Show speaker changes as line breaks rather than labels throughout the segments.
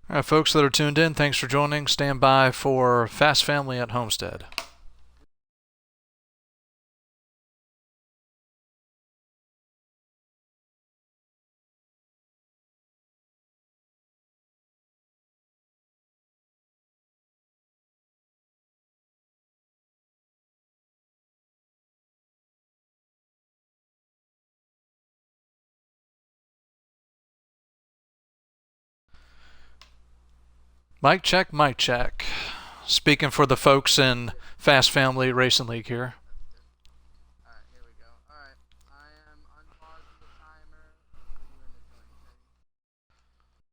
All right, folks that are tuned in, thanks for joining. Stand by for Fast Family at Homestead. Mic check, mic check. Speaking for the folks in Fast Family Racing League here.
Alright, here we go. Alright, I am unpausing the timer. We're doing the joint. Ready?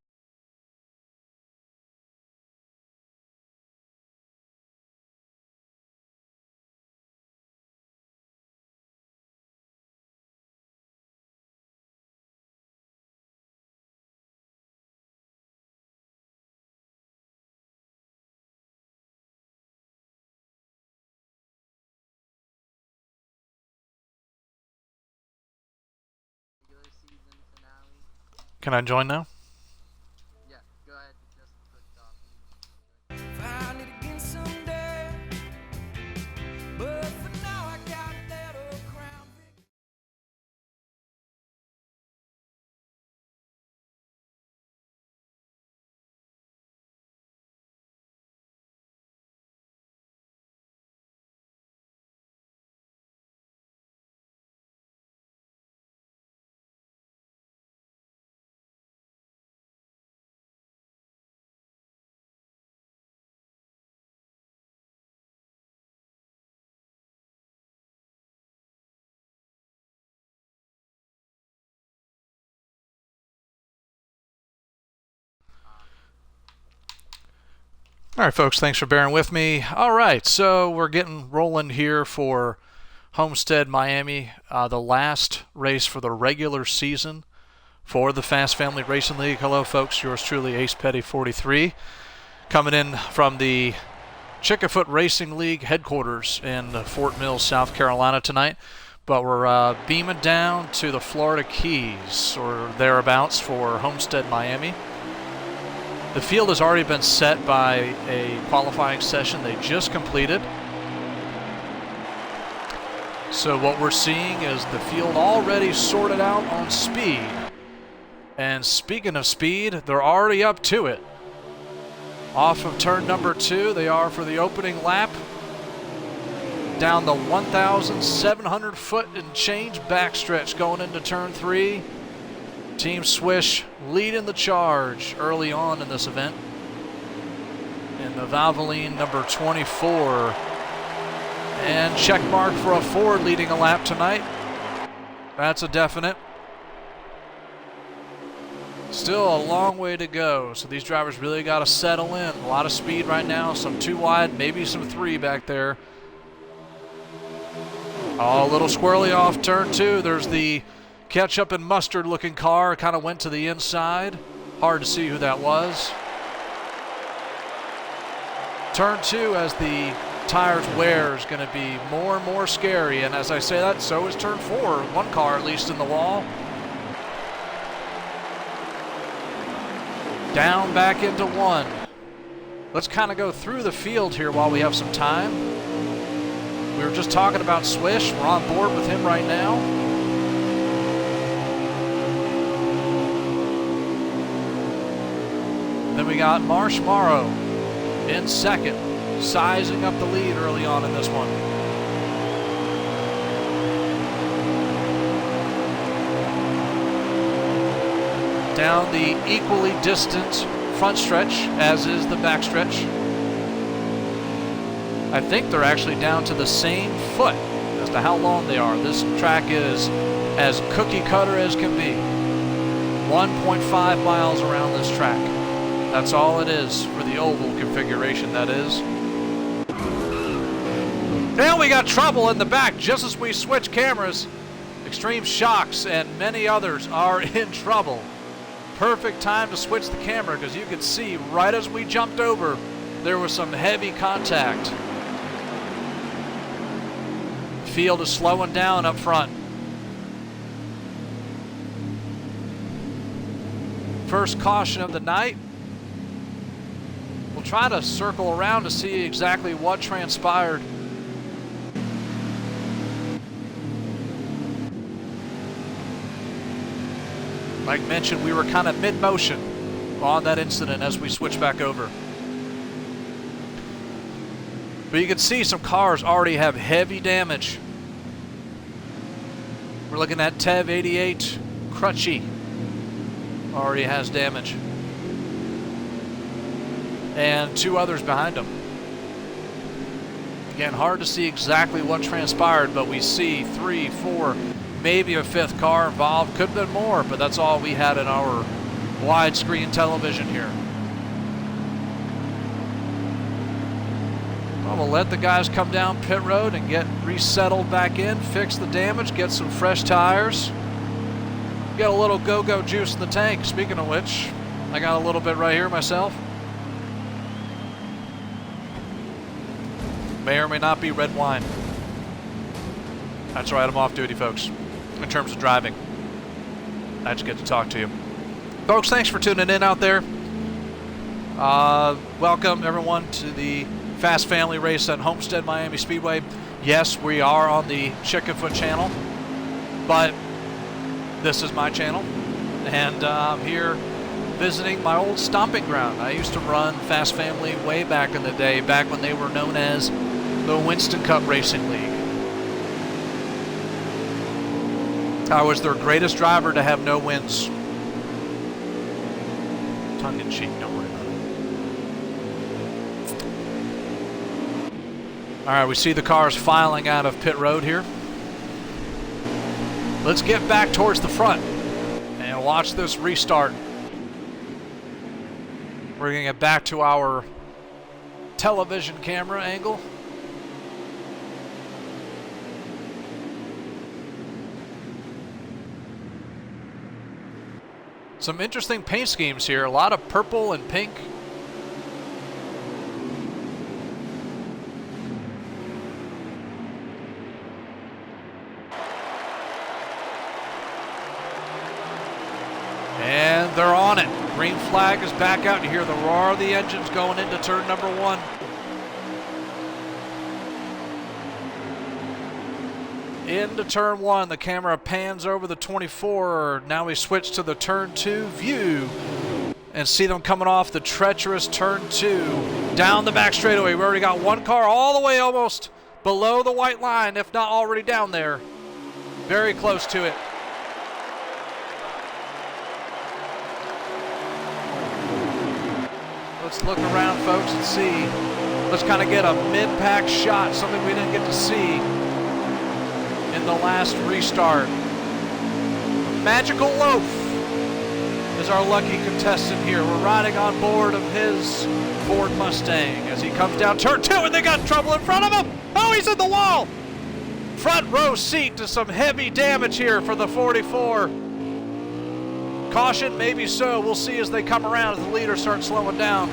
Regular season finale.
Can I join now?
Yeah, go ahead. Just clicked off.
Find it again someday, but for now I got that old crown.
All right, folks, thanks for bearing with me. All right, so we're getting rolling here for Homestead, Miami, the last race for the regular season for the Fast Family Racing League. Hello, folks. Yours truly, Ace Petty 43, coming in from the Chickafoot Racing League headquarters in Fort Mill, South Carolina tonight. But we're beaming down to the Florida Keys or thereabouts for Homestead, Miami. The field has already been set by a qualifying session they just completed. So what we're seeing is the field already sorted out on speed. And speaking of speed, they're already up to it. Off of turn number 2, they are for the opening lap. Down the 1,700 foot and change backstretch going into turn 3. Team Swish leading the charge early on in this event. And the Valvoline number 24. And check mark for a Ford leading a lap tonight. That's a definite. Still a long way to go, so these drivers really got to settle in. A lot of speed right now, some 2 wide, maybe some 3 back there. Oh, a little squirrely off turn 2. There's the ketchup and mustard looking car, kind of went to the inside. Hard to see who that was. Turn 2, as the tires wear, is going to be more and more scary. And as I say that, so is turn 4. One car at least in the wall. Down back into 1. Let's kind of go through the field here while we have some time. We were just talking about Swish. We're on board with him right now. Then we got Marsh Morrow in second, sizing up the lead early on in this one. Down the equally distant front stretch, as is the back stretch. I think they're actually down to the same foot as to how long they are. This track is as cookie cutter as can be. 1.5 miles around this track. That's all it is for the oval configuration, that is. Now we got trouble in the back just as we switch cameras. Extreme Shocks and many others are in trouble. Perfect time to switch the camera because you could see right as we jumped over, there was some heavy contact. The field is slowing down up front. First caution of the night. We'll try to circle around to see exactly what transpired. Like mentioned, we were kind of mid-motion on that incident as we switch back over. But you can see some cars already have heavy damage. We're looking at Tev 88 Crutchy. Already has damage. And 2 others behind him. Again, hard to see exactly what transpired, but we see 3, 4, maybe a 5th car involved. Could have been more, but that's all we had in our widescreen television here. Well, we'll let the guys come down pit road and get resettled back in, fix the damage, get some fresh tires. Get a little go-go juice in the tank. Speaking of which, I got a little bit right here myself. May or may not be red wine. That's right, I'm off duty, folks, in terms of driving. I just get to talk to you. Folks, thanks for tuning in out there. Welcome, everyone, to the Fast Family Race at Homestead Miami Speedway. Yes, we are on the Chickenfoot channel, but this is my channel, and I'm here visiting my old stomping ground. I used to run Fast Family way back in the day, back when they were known as the Winston Cup Racing League. I was their greatest driver to have no wins. Tongue in cheek, don't worry about it. All right, we see the cars filing out of pit road here. Let's get back towards the front and watch this restart. We're going to get back to our television camera angle. Some interesting paint schemes here. A lot of purple and pink. And they're on it. Green flag is back out. You hear the roar of the engines going into turn number 1. Into turn 1, the camera pans over the 24. Now we switch to the turn 2 view and see them coming off the treacherous turn 2 down the back straightaway. We already got 1 car all the way almost below the white line, if not already down there. Very close to it. Let's look around, folks, and see. Let's kind of get a mid-pack shot, something we didn't get to see in the last restart. Magical Loaf is our lucky contestant here. We're riding on board of his Ford Mustang as he comes down turn 2, and they got trouble in front of him. Oh, he's in the wall. Front row seat to some heavy damage here for the 44. Caution, maybe so. We'll see as they come around, as the leader starts slowing down.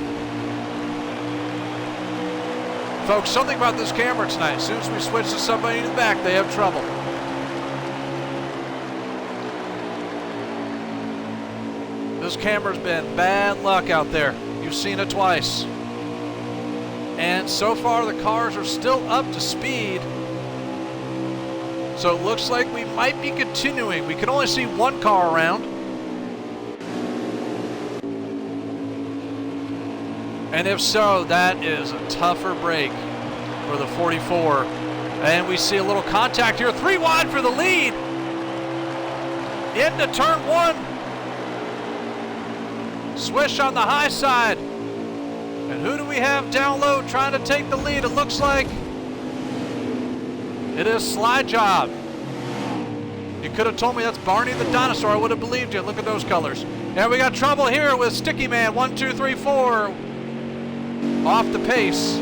Folks, something about this camera tonight. As soon as we switch to somebody in the back, they have trouble. This camera's been bad luck out there. You've seen it twice. And so far, the cars are still up to speed. So it looks like we might be continuing. We can only see 1 car around. And if so, that is a tougher break for the 44. And we see a little contact here. 3 wide for the lead. Into turn 1. Swish on the high side. And who do we have down low trying to take the lead? It looks like it is Slide Job. You could have told me that's Barney the Dinosaur. I would have believed you. Look at those colors. And we got trouble here with Sticky Man. 1, 2, 3, 4. Off the pace.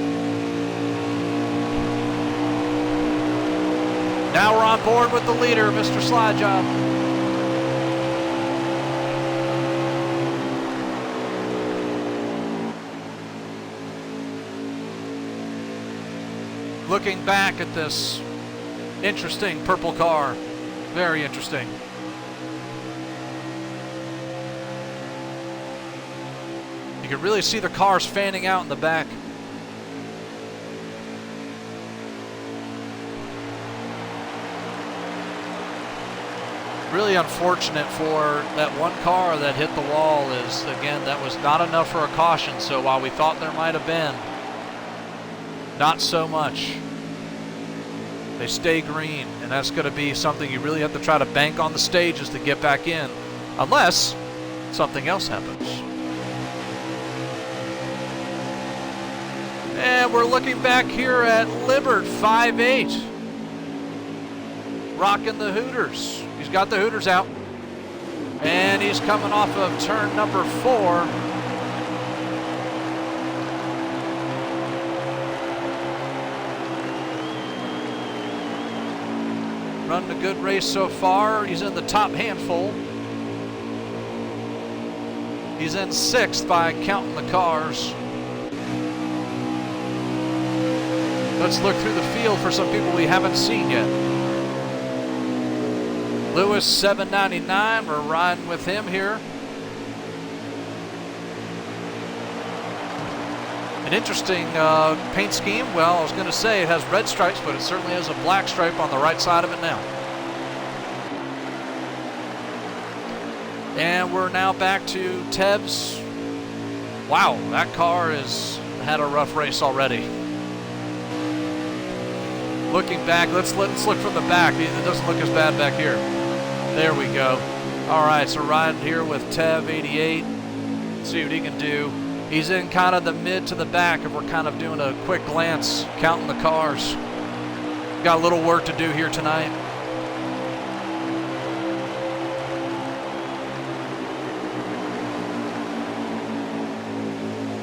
Now we're on board with the leader, Mr. Slide Job. Looking back at this interesting purple car. Very interesting. You can really see the cars fanning out in the back. Really unfortunate for that one car that hit the wall is, again, that was not enough for a caution. So while we thought there might have been, not so much. They stay green, and that's going to be something you really have to try to bank on the stages to get back in, unless something else happens. And we're looking back here at Libbert, 5'8", rocking the Hooters. He's got the Hooters out, and he's coming off of turn number 4. Running a good race so far. He's in the top handful. He's in 6th by counting the cars. Let's look through the field for some people we haven't seen yet. Lewis, 799, we're riding with him here. An interesting paint scheme. Well, I was going to say it has red stripes, but it certainly has a black stripe on the right side of it now. And we're now back to Tev's. Wow, that car has had a rough race already. Looking back, let's look from the back. It doesn't look as bad back here. There we go. All right, so riding here with Tev, 88. Let's see what he can do. He's in kind of the mid to the back if we're kind of doing a quick glance, counting the cars. Got a little work to do here tonight.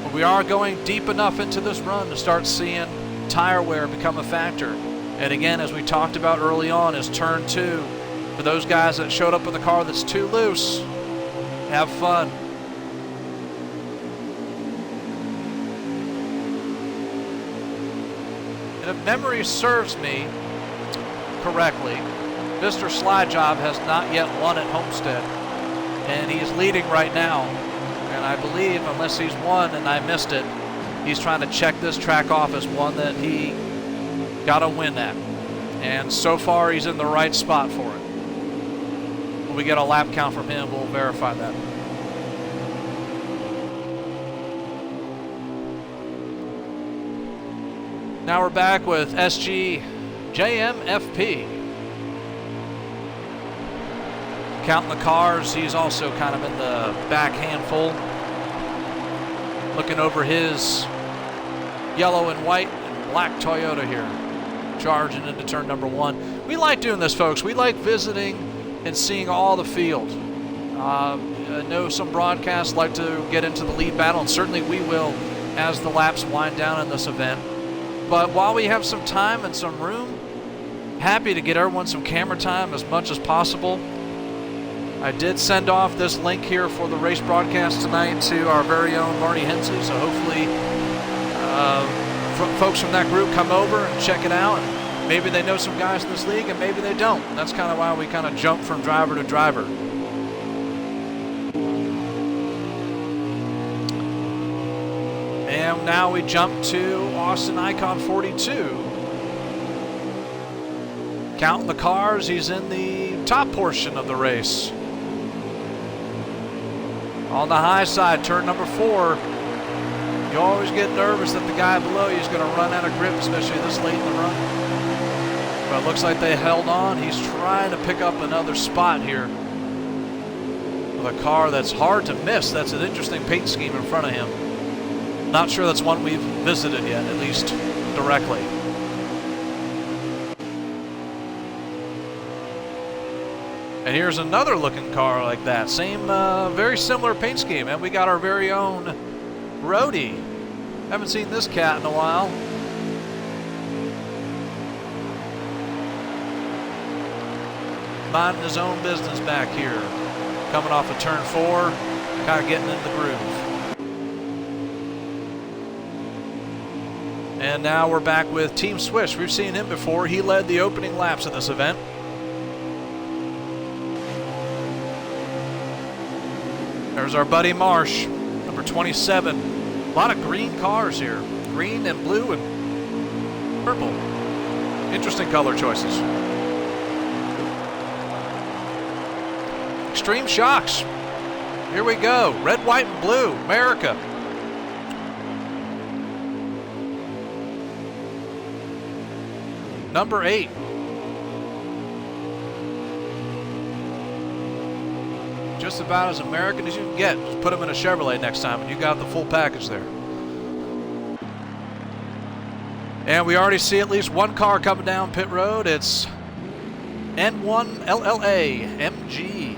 But we are going deep enough into this run to start seeing tire wear become a factor. And again, as we talked about early on, is turn 2. For those guys that showed up with a car that's too loose, have fun. And if memory serves me correctly, Mr. Slyjob has not yet won at Homestead. And he's leading right now. And I believe, unless he's won and I missed it, he's trying to check this track off as one that he got a win at. And so far, he's in the right spot for it. When we get a lap count from him, we'll verify that. Now we're back with SG JMFP. Counting the cars, he's also kind of in the back handful. Looking over his yellow and white and black Toyota here. Charging into turn number 1. We like doing this, folks. We like visiting and seeing all the field. I know some broadcasts like to get into the lead battle, and certainly we will as the laps wind down in this event. But while we have some time and some room, happy to get everyone some camera time as much as possible. I did send off this link here for the race broadcast tonight to our very own Marty Hensley, so hopefully folks from that group come over and check it out. And maybe they know some guys in this league, and maybe they don't. And that's kind of why we kind of jump from driver to driver. And now we jump to Austin Icon 42. Counting the cars, he's in the top portion of the race. On the high side, turn number 4. You always get nervous that the guy below you is going to run out of grip, especially this late in the run. But it looks like they held on. He's trying to pick up another spot here with a car that's hard to miss. That's an interesting paint scheme in front of him. Not sure that's one we've visited yet, at least directly. And here's another looking car like that. Same, very similar paint scheme. And we got our very own Brody. Haven't seen this cat in a while. Minding his own business back here. Coming off of turn 4, kind of getting in the groove. And now we're back with Team Swish. We've seen him before. He led the opening laps of this event. There's our buddy Marsh, number 27. A lot of green cars here. Green and blue and purple. Interesting color choices. Extreme Shocks. Here we go. Red, white, and blue. America. Number 8. Just about as American as you can get. Just put them in a Chevrolet next time and you got the full package there. And we already see at least one car coming down pit road. It's N1 LLA MG.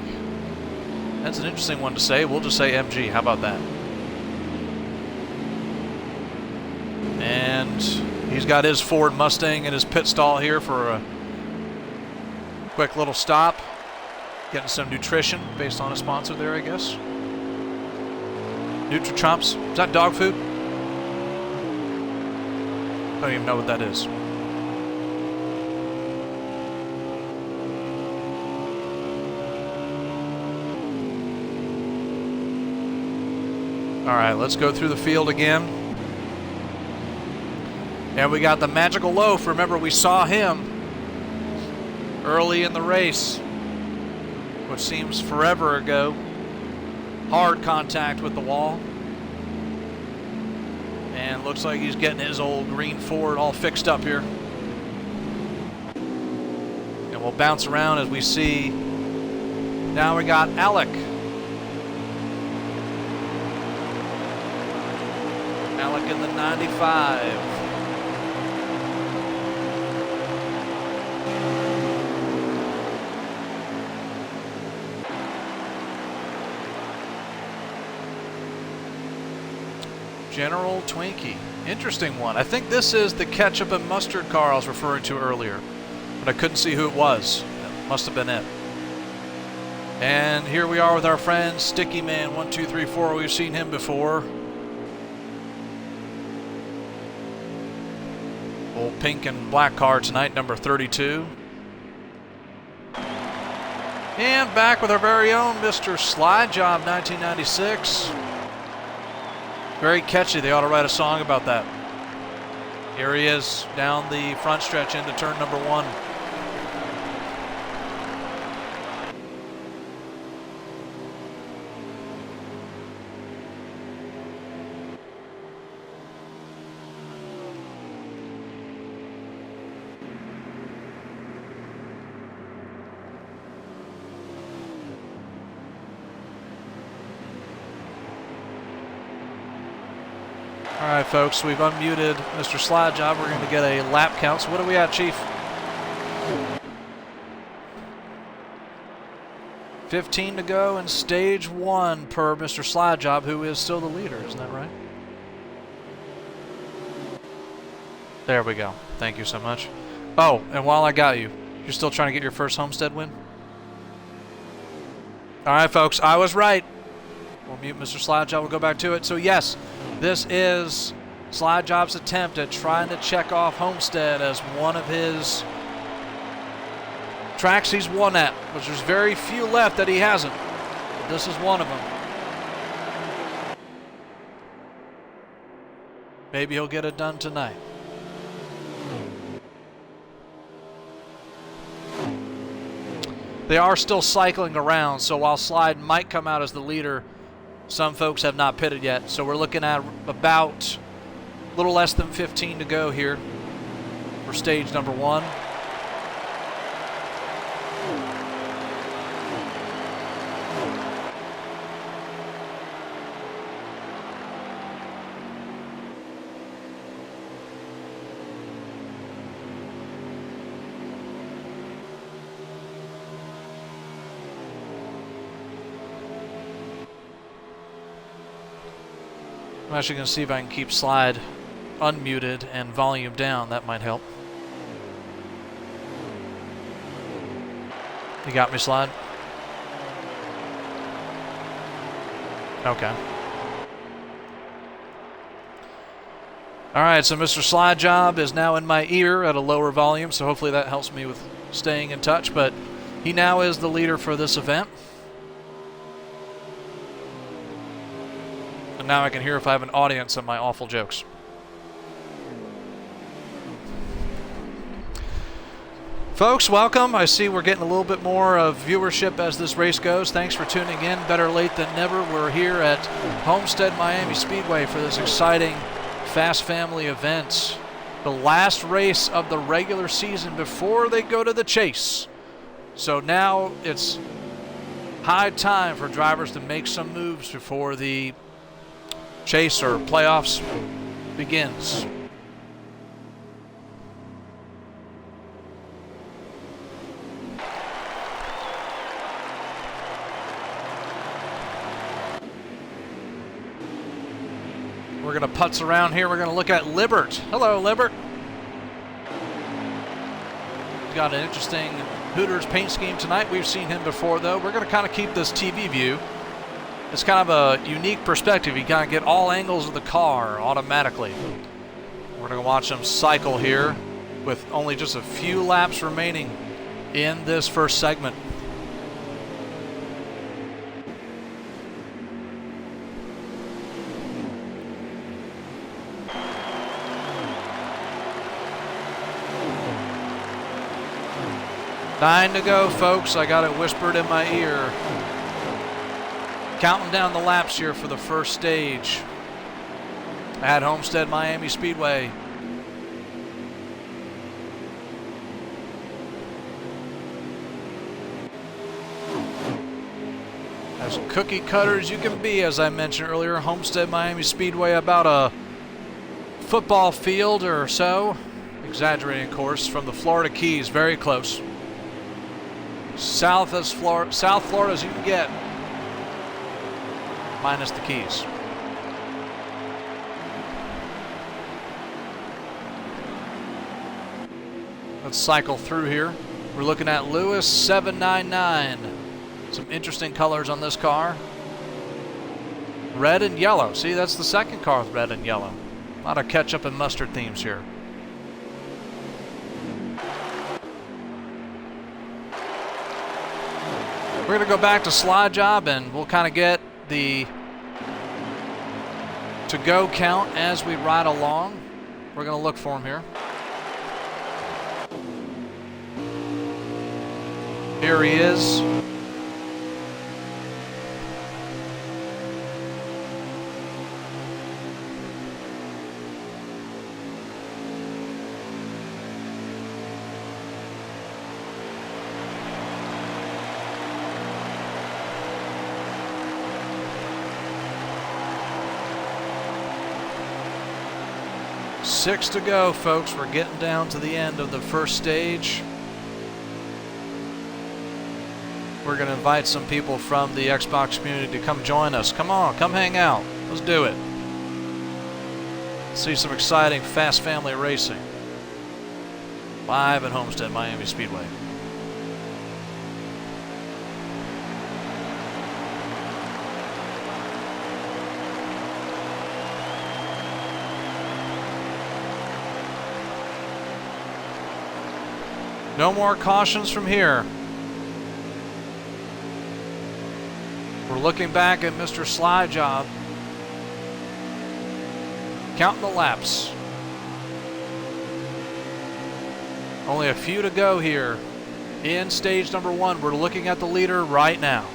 That's an interesting one to say. We'll just say MG. How about that? And he's got his Ford Mustang in his pit stall here for a quick little stop. Getting some nutrition based on a sponsor there, I guess. Nutri-Chomps. Is that dog food? I don't even know what that is. All right, let's go through the field again. And we got the Magical Loaf. Remember, we saw him early in the race, which seems forever ago. Hard contact with the wall. And looks like he's getting his old green Ford all fixed up here. And we'll bounce around as we see. Now we got Alec. Alec in the 95. General Twinkie. Interesting one. I think this is the ketchup and mustard car I was referring to earlier, but I couldn't see who it was. That must have been it. And here we are with our friend Sticky Man 1234. We've seen him before. Old pink and black car tonight, number 32. And back with our very own Mr. Slide Job 1996. Very catchy. They ought to write a song about that. Here he is down the front stretch into turn number 1. All right, folks, we've unmuted Mr. Slide Job. We're going to get a lap count. So what are we at, Chief? 15 to go in stage 1 per Mr. Slide Job, who is still the leader. Isn't that right? There we go. Thank you so much. Oh, and while I got you, you're still trying to get your first Homestead win? All right, folks, I was right. We'll mute Mr. Slide Job. We'll go back to it. So, yes, this is Slide Job's attempt at trying to check off Homestead as one of his tracks he's won at, which there's very few left that he hasn't. But this is one of them. Maybe he'll get it done tonight. They are still cycling around, so while Slide might come out as the leader, some folks have not pitted yet. So we're looking at about a little less than 15 to go here for stage number 1. I'm actually going to see if I can keep Slide unmuted and volume down. That might help. You got me, Slide? Okay. All right, so Mr. Slide Job is now in my ear at a lower volume, so hopefully that helps me with staying in touch, but he now is the leader for this event. And now I can hear if I have an audience of my awful jokes. Folks, welcome. I see we're getting a little bit more of viewership as this race goes. Thanks for tuning in. Better late than never. We're here at Homestead Miami Speedway for this exciting Fast Family event. The last race of the regular season before they go to the chase. So now it's high time for drivers to make some moves before the chase or playoffs begins. We're going to putz around here. We're going to look at Libert. Hello, Libert. He's got an interesting Hooters paint scheme tonight. We've seen him before, though. We're going to kind of keep this TV view. It's kind of a unique perspective. You kind of get all angles of the car automatically. We're going to watch him cycle here with only just a few laps remaining in this first segment. Nine to go, folks. I got it whispered in my ear. Counting down the laps here for the first stage at Homestead Miami Speedway. As cookie cutter as you can be, as I mentioned earlier, Homestead Miami Speedway, about a football field or so. Exaggerating, of course, from the Florida Keys, very close. South Florida as you can get, minus the Keys. Let's cycle through here. We're looking at Lewis 799. Some interesting colors on this car. Red and yellow. See, that's the second car with red and yellow. A lot of ketchup and mustard themes here. We're going to go back to slide job and we'll kind of get the to-go count as we ride along. We're going to look for him here. Here he is. Six to go, folks. We're getting down to the end of the first stage. We're going to invite some people from the Xbox community to come join us. Come on, come hang out. Let's do it. See some exciting Fast Family racing. Live at Homestead Miami Speedway. No more cautions from here. We're looking back at Mr. Slide Job. Counting the laps. Only a few to go here in stage number one. We're looking at the leader right now.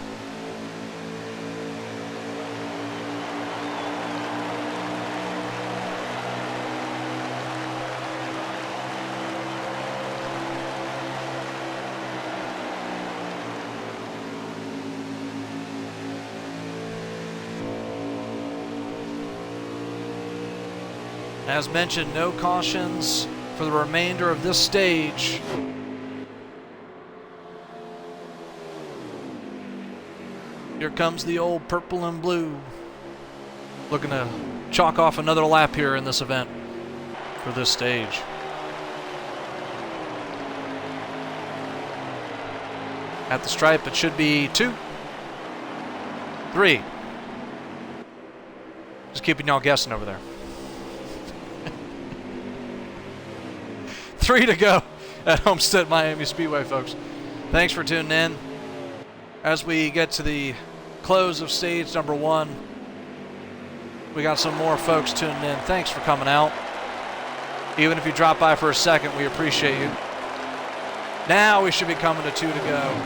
As mentioned, no cautions for the remainder of this stage. Here comes the old purple and blue. Looking to chalk off another lap here in this event for this stage. At the stripe, it should be 2, 3. Just keeping y'all guessing over there. 3 to go at Homestead Miami Speedway, folks. Thanks for tuning in. As we get to the close of stage number one, We got some more folks tuning in. Thanks for coming out. Even if you drop by for a second, we appreciate you. Now we should be coming to 2 to go.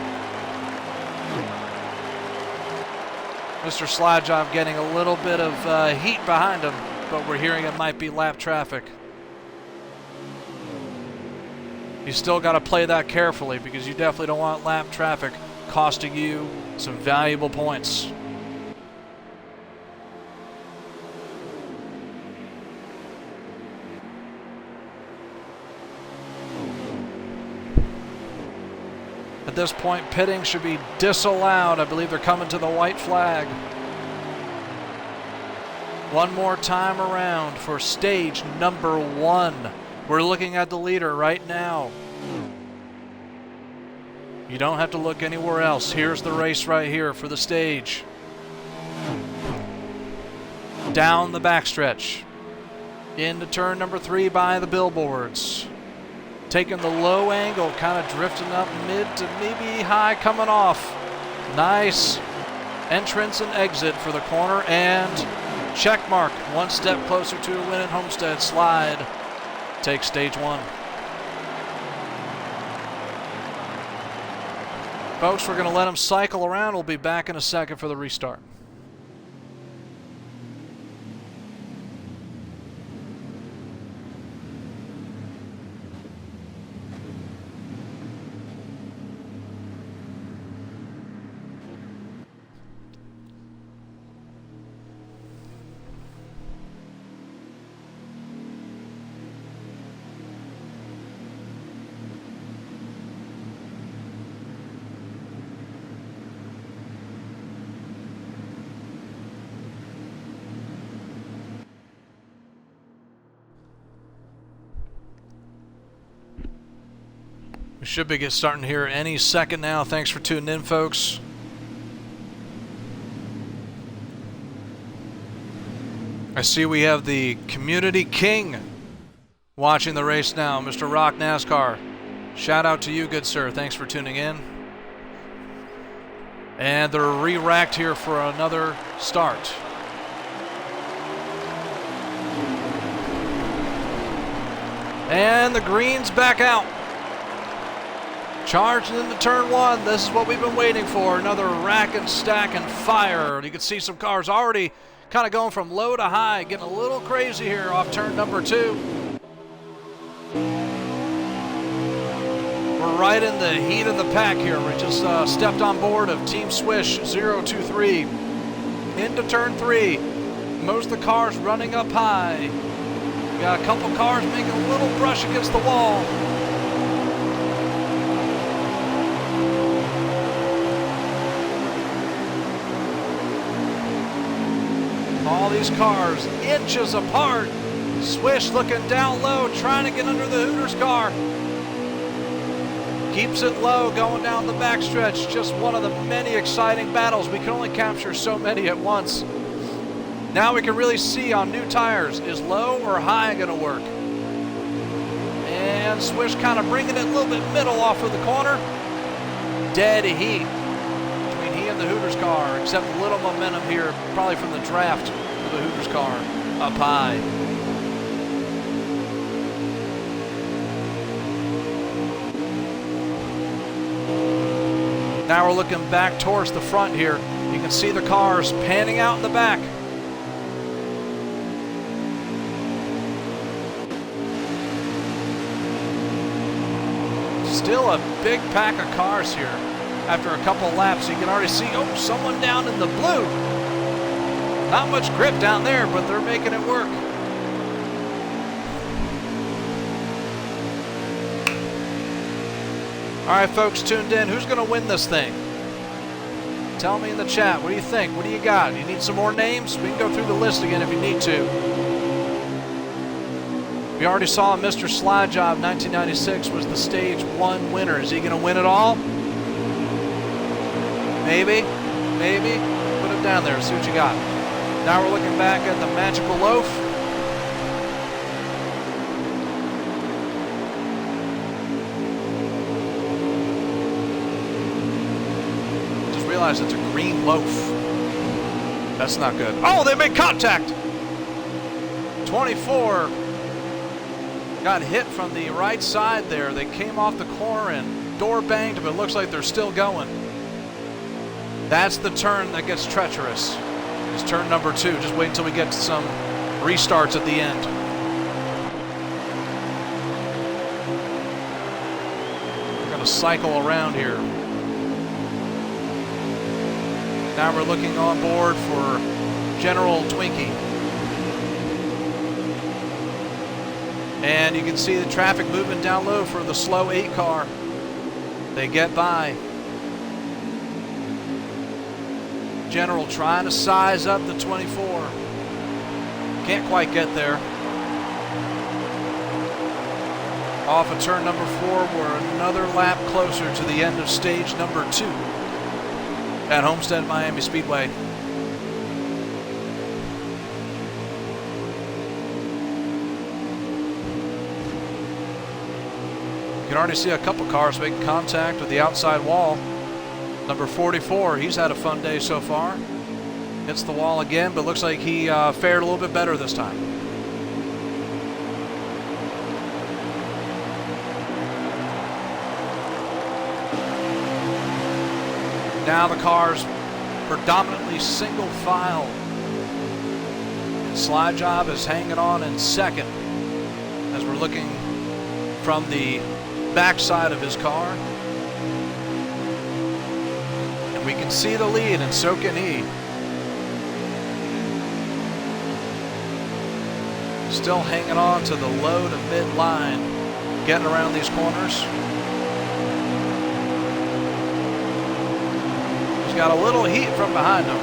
Mr. Slide Job getting a little bit of heat behind him, but we're hearing it might be lap traffic. You still got to play that carefully because you definitely don't want lap traffic costing you some valuable points. At this point, pitting should be disallowed. I believe they're coming to the white flag. One more time around for stage number 1. We're looking at the leader right now. You don't have to look anywhere else. Here's the race right here for the stage. Down the backstretch. Into turn number 3 by the billboards. Taking the low angle, kind of drifting up mid to maybe high coming off. Nice entrance and exit for the corner, and check mark. One step closer to a win at Homestead. Slide takes stage 1. Folks, we're going to let them cycle around. We'll be back in a second for the restart. We should be starting here any second now. Thanks for tuning in, folks. I see we have the Community King watching the race now, Mr. Rock NASCAR. Shout out to you, good sir. Thanks for tuning in. And they're re-racked here for another start. And the green's back out. Charging into turn 1. This is what we've been waiting for. Another rack and stack and fire. You can see some cars already kind of going from low to high, getting a little crazy here off turn number 2. We're right in the heat of the pack here. We just stepped on board of Team Swish 023 into turn 3. Most of the cars running up high. We got a couple cars making a little brush against the wall. All these cars inches apart. Swish looking down low, trying to get under the Hooters car. Keeps it low, going down the backstretch. Just one of the many exciting battles. We can only capture so many at once. Now we can really see on new tires, is low or high going to work? And Swish kind of bringing it a little bit middle off of the corner. Dead heat between he and the Hooters car, except a little momentum here, probably from the draft of the Hooters car up high. Now we're looking back towards the front here. You can see the cars panning out in the back. Still a big pack of cars here. After a couple laps, you can already see, oh, someone down in the blue. Not much grip down there, but they're making it work. All right, folks tuned in, who's going to win this thing? Tell me in the chat, what do you think? What do you got? You need some more names? We can go through the list again if you need to. We already saw Mr. Slide Job 1996 was the stage 1 winner. Is he going to win it all? Maybe. Maybe. Put him down there, see what you got. Now we're looking back at the Magical Loaf. Just realized it's a green loaf. That's not good. Oh, they made contact! 24 got hit from the right side there. They came off the corner and door banged, but it looks like they're still going. That's the turn that gets treacherous. It's turn number 2. Just wait until we get to some restarts at the end. We're going to cycle around here. Now we're looking on board for General Twinkie. And you can see the traffic moving down low for the slow 8 car. They get by. General trying to size up the 24. Can't quite get there. Off of turn number 4, we're another lap closer to the end of stage number 2 at Homestead Miami Speedway. You can already see a couple cars making contact with the outside wall. Number 44, he's had a fun day so far. Hits the wall again, but looks like he fared a little bit better this time. Now the car's predominantly single file. And Slide Job is hanging on in second as we're looking from the backside of his car. And we can see the lead, and so can he. Still hanging on to the low to mid line, getting around these corners. He's got a little heat from behind him.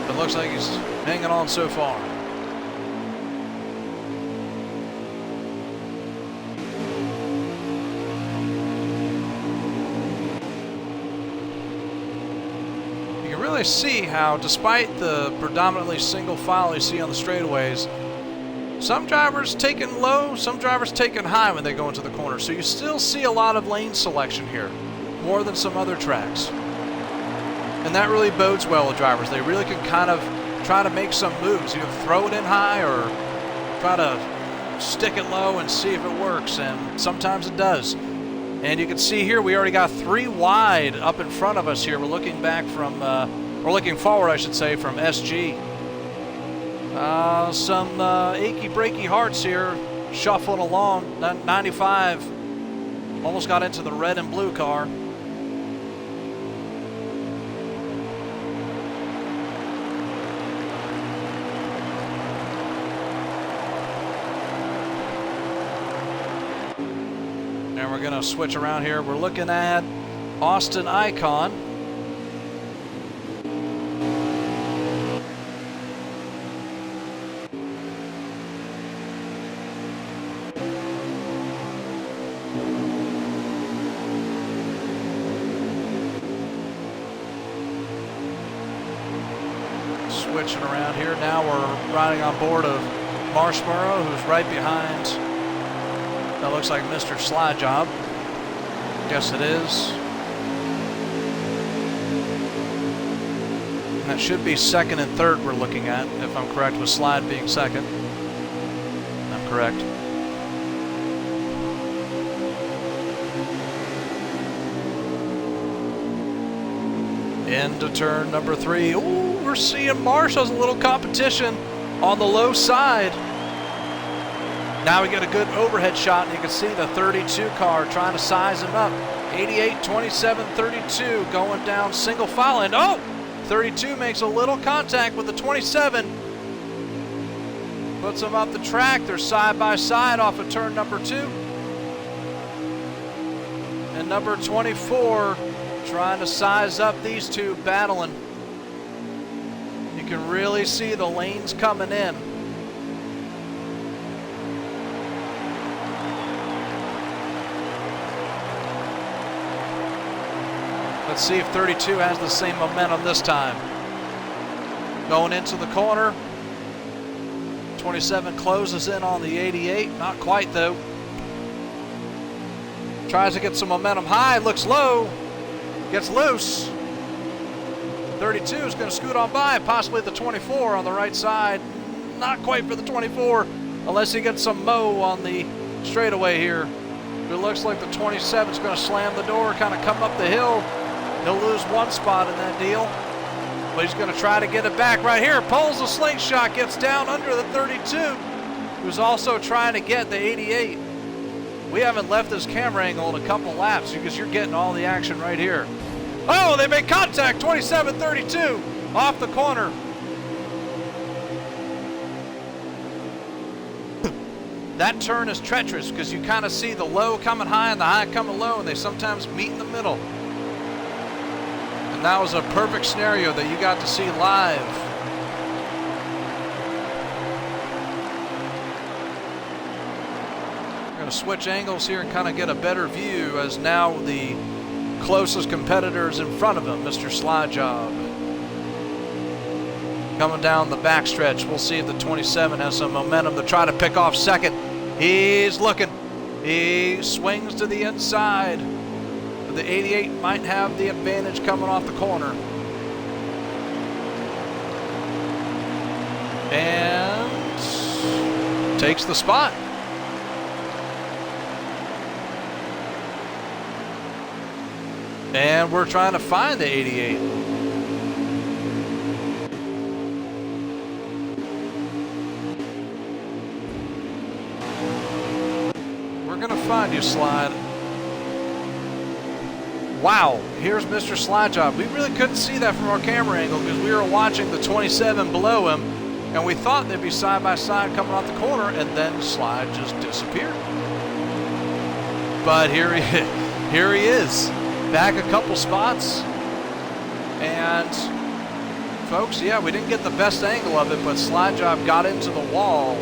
It looks like he's hanging on so far. You can really see how, despite the predominantly single file you see on the straightaways, some drivers taking low, some drivers taking high when they go into the corner. So you still see a lot of lane selection here, more than some other tracks. And that really bodes well with drivers. They really can kind of try to make some moves, either throw it in high or try to stick it low and see if it works, and sometimes it does. And you can see here we already got 3 wide up in front of us here. We're looking back from, or looking forward, I should say, from SG. Some achy breaky hearts here shuffling along. 95 almost got into the red and blue car. And we're going to switch around here. We're looking at Austin Icon. Switching around here. Now we're riding on board of Marshborough, who's right behind, that looks like Mr. Slide Job. Guess it is. And that should be second and third we're looking at, if I'm correct, with Slide being second. I'm correct. Into turn number 3. Ooh, we're seeing Marsh has a little competition on the low side. Now we get a good overhead shot, and you can see the 32 car trying to size him up. 88, 27, 32 going down single file, and oh! 32 makes a little contact with the 27. Puts them up the track. They're side by side off of turn number 2. And number 24 trying to size up these two battling. You can really see the lanes coming in. Let's see if 32 has the same momentum this time. Going into the corner. 27 closes in on the 88. Not quite though. Tries to get some momentum high. Looks low. Gets loose. 32 is going to scoot on by. Possibly the 24 on the right side. not quite for the 24, unless he gets some mow on the straightaway here. It looks like the 27 is going to slam the door, kind of come up the hill. He'll lose one spot in that deal, but he's going to try to get it back right here. Pulls the slingshot, gets down under the 32, who's also trying to get the 88. We haven't left this camera angle in a couple laps because you're getting all the action right here. Oh, they make contact, 27-32, off the corner. That turn is treacherous because you kind of see the low coming high and the high coming low, and they sometimes meet in the middle. And that was a perfect scenario that you got to see live. We're going to switch angles here and kind of get a better view as now the closest competitor is in front of him, Mr. Slide Job. Coming down the backstretch, we'll see if the 27 has some momentum to try to pick off second. He's looking. He swings to the inside. But the 88 might have the advantage coming off the corner. And takes the spot. And we're trying to find the 88. Find you, Slide. Wow, here's Mr. Slide Job. We really couldn't see that from our camera angle because we were watching the 27 below him, and we thought they'd be side by side coming off the corner, and then Slide just disappeared. But here he is, back a couple spots. And folks, yeah, we didn't get the best angle of it, but Slide Job got into the wall.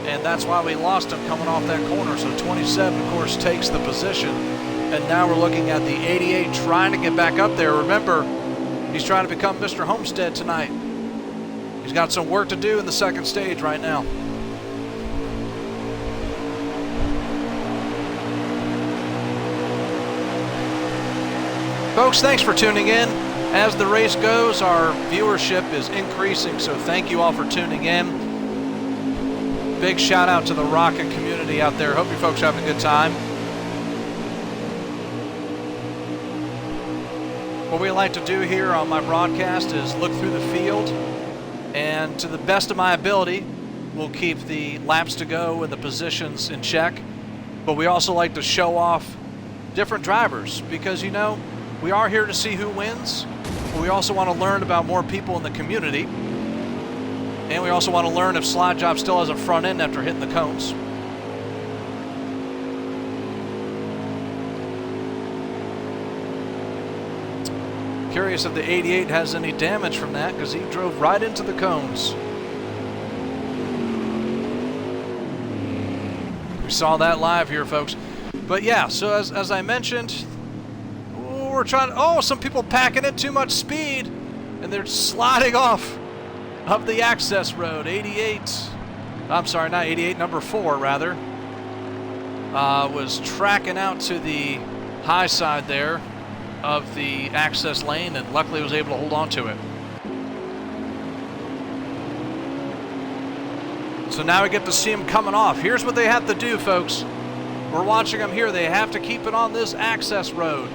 And that's why we lost him coming off that corner. So 27, of course, takes the position. And now we're looking at the 88 trying to get back up there. Remember, he's trying to become Mr. Homestead tonight. He's got some work to do in the second stage right now. Folks, thanks for tuning in. As the race goes, our viewership is increasing, so thank you all for tuning in. Big shout out to the rockin' community out there. Hope you folks are having a good time. What we like to do here on my broadcast is look through the field, and to the best of my ability, we'll keep the laps to go and the positions in check. But we also like to show off different drivers because, you know, we are here to see who wins, but we also want to learn about more people in the community. And we also want to learn if Slide Job still has a front end after hitting the cones. Curious if the 88 has any damage from that because he drove right into the cones. We saw that live here, folks. But yeah, so as I mentioned, we're trying to, some people packing in too much speed and they're sliding off of the access road. 88, I'm sorry, not 88, number 4 rather, was tracking out to the high side there of the access lane and luckily was able to hold on to it. So now we get to see him coming off. Here's what they have to do, folks. We're watching them here. They have to keep it on this access road.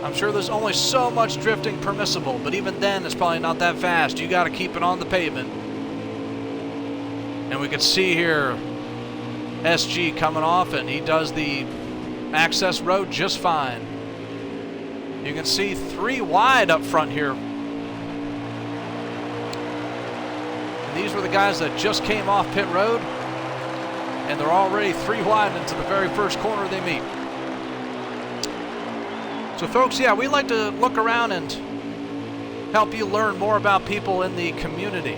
I'm sure there's only so much drifting permissible, but even then it's probably not that fast. You got to keep it on the pavement. And we can see here SG coming off, and he does the access road just fine. You can see 3 wide up front here. And these were the guys that just came off pit road, and they're already 3 wide into the very first corner they meet. So folks, yeah, we like to look around and help you learn more about people in the community.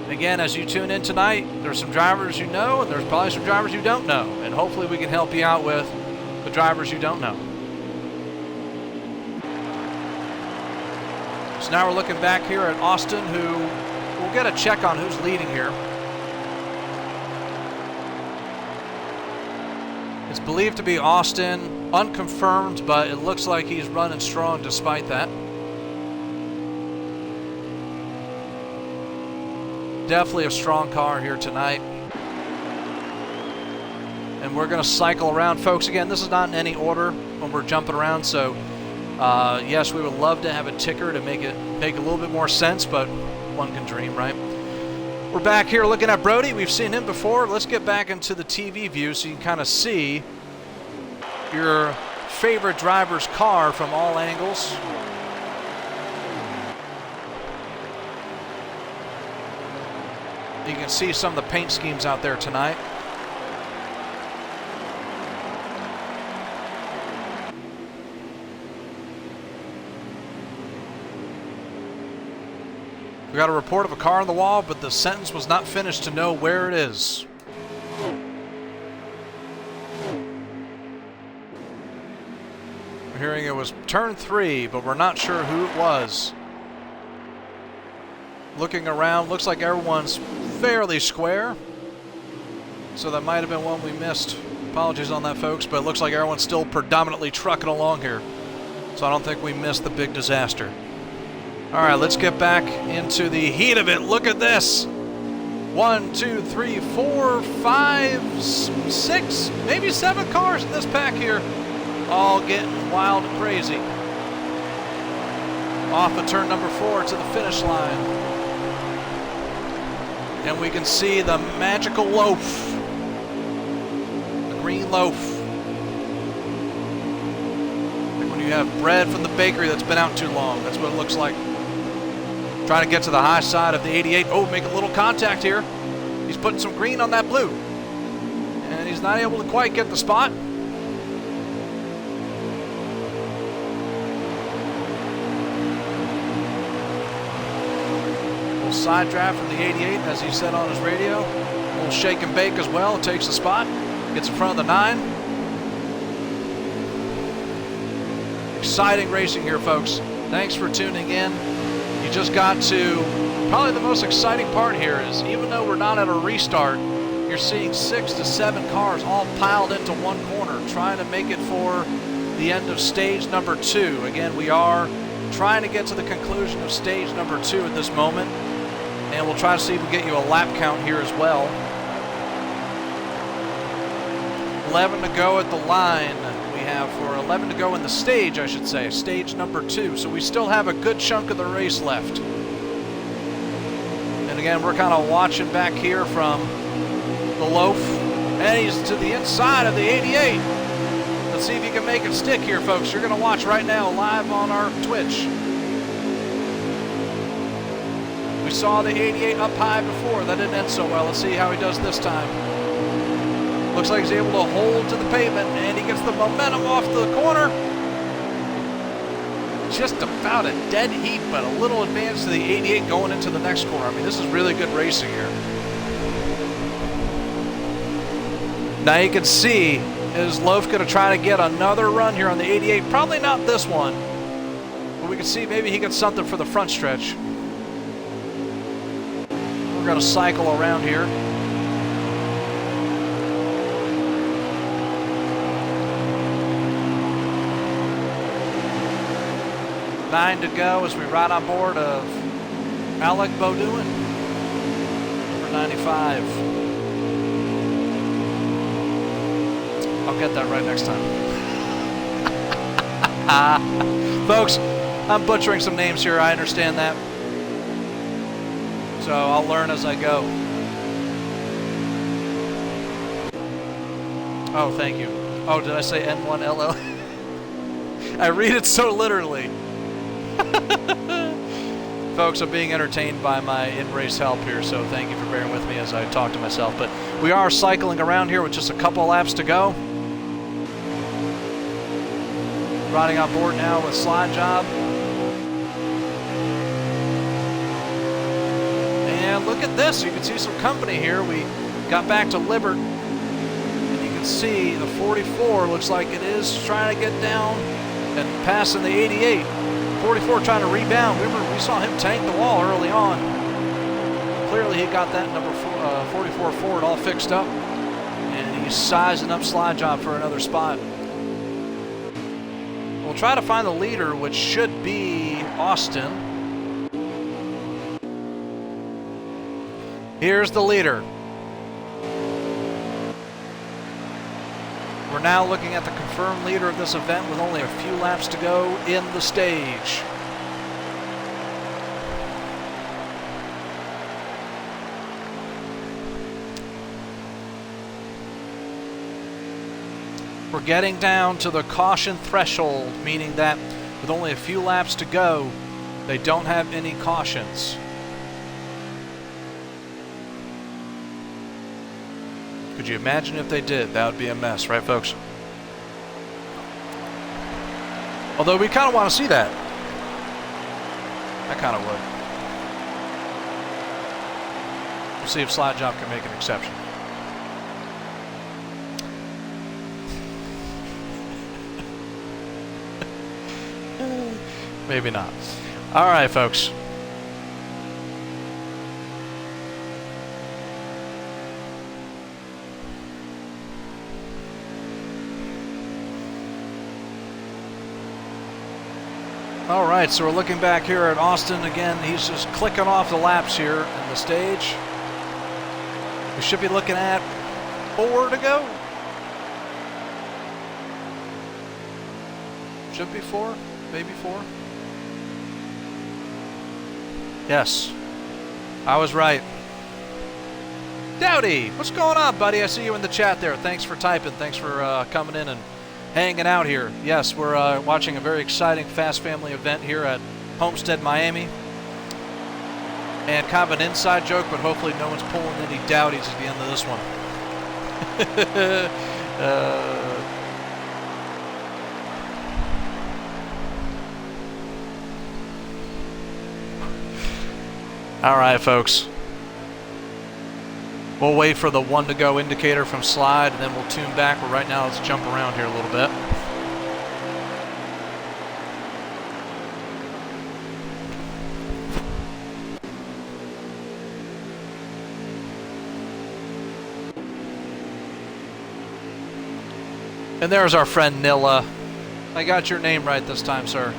Again, as you tune in tonight, there's some drivers you know, and there's probably some drivers you don't know. And hopefully we can help you out with the drivers you don't know. So now we're looking back here at Austin, who we'll get a check on who's leading here. It's believed to be Austin, unconfirmed, but it looks like he's running strong despite that. Definitely a strong car here tonight. And we're going to cycle around, folks. Again, this is not in any order when we're jumping around, so yes, we would love to have a ticker to make it make a little bit more sense, but one can dream, right? We're back here looking at Brody. We've seen him before. Let's get back into the TV view so you can kind of see your favorite driver's car from all angles. You can see some of the paint schemes out there tonight. We got a report of a car on the wall, but the sentence was not finished to know where it is. We're hearing it was turn 3, but we're not sure who it was. Looking around, looks like everyone's fairly square. So that might have been one we missed. Apologies on that, folks, but it looks like everyone's still predominantly trucking along here. So I don't think we missed the big disaster. All right, let's get back into the heat of it. Look at this. 1, 2, 3, 4, 5, 6, maybe 7 cars in this pack here. All getting wild and crazy. Off of turn number 4 to the finish line. And we can see the magical loaf. The green loaf. Like when you have bread from the bakery that's been out too long. That's what it looks like. Trying to get to the high side of the 88. Oh, make a little contact here. He's putting some green on that blue. And he's not able to quite get the spot. Little side draft from the 88, as he said on his radio. A little shake and bake as well. Takes the spot. Gets in front of the 9. Exciting racing here, folks. Thanks for tuning in. You just got to probably the most exciting part here is even though we're not at a restart, you're seeing 6 to 7 cars all piled into one corner trying to make it for the end of stage number 2. Again, we are trying to get to the conclusion of stage number 2 at this moment, and we'll try to see if we get you a lap count here as well. 11 to go at the line. For 11 to go in the stage, I should say, stage number 2. So we still have a good chunk of the race left. And again, we're kind of watching back here from the loaf. And he's to the inside of the 88. Let's see if he can make it stick here, folks. You're going to watch right now live on our Twitch. We saw the 88 up high before. That didn't end so well. Let's see how he does this time. Looks like he's able to hold to the pavement, and he gets the momentum off the corner. Just about a dead heat, but a little advance to the 88 going into the next corner. I mean, this is really good racing here. Now you can see, is Loaf going to try to get another run here on the 88? Probably not this one, but we can see maybe he gets something for the front stretch. We're going to cycle around here. 9 to go as we ride on board of Alec Beaudoin, number 95. I'll get that right next time. Folks, I'm butchering some names here. I understand that. So I'll learn as I go. Oh, thank you. Oh, did I say N1LL? I read it so literally. Folks, I'm being entertained by my in-race help here, so thank you for bearing with me as I talk to myself. But we are cycling around here with just a couple laps to go. Riding on board now with Slide Job. And look at this. You can see some company here. We got back to Libert. And you can see the 44 looks like it is trying to get down and passing the 88. 44 trying to rebound. Remember, we saw him tank the wall early on. Clearly he got that number 44 Ford all fixed up. And he's sizing up Slide Job for another spot. We'll try to find the leader, which should be Austin. Here's the leader. We're now looking at the confirmed leader of this event with only a few laps to go in the stage. We're getting down to the caution threshold, meaning that with only a few laps to go, they don't have any cautions. Could you imagine if they did? That would be a mess, right, folks? Although we kind of want to see that. I kind of would. We'll see if Slide Job can make an exception. Maybe not. All right, folks. All right, so we're looking back here at Austin again. He's just clicking off the laps here in the stage. We should be looking at 4 to go. Should be 4, maybe 4. Yes, I was right. Dowdy, what's going on, buddy? I see you in the chat there. Thanks for typing. Thanks for coming in and hanging out here. Yes, we're watching a very exciting Fast Family event here at Homestead, Miami. And kind of an inside joke, but hopefully no one's pulling any Dowdies at the end of this one. All right, folks. We'll wait for the 1 to go indicator from Slide, and then we'll tune back. But right now, let's jump around here a little bit. And there's our friend Nilla. I got your name right this time, sir.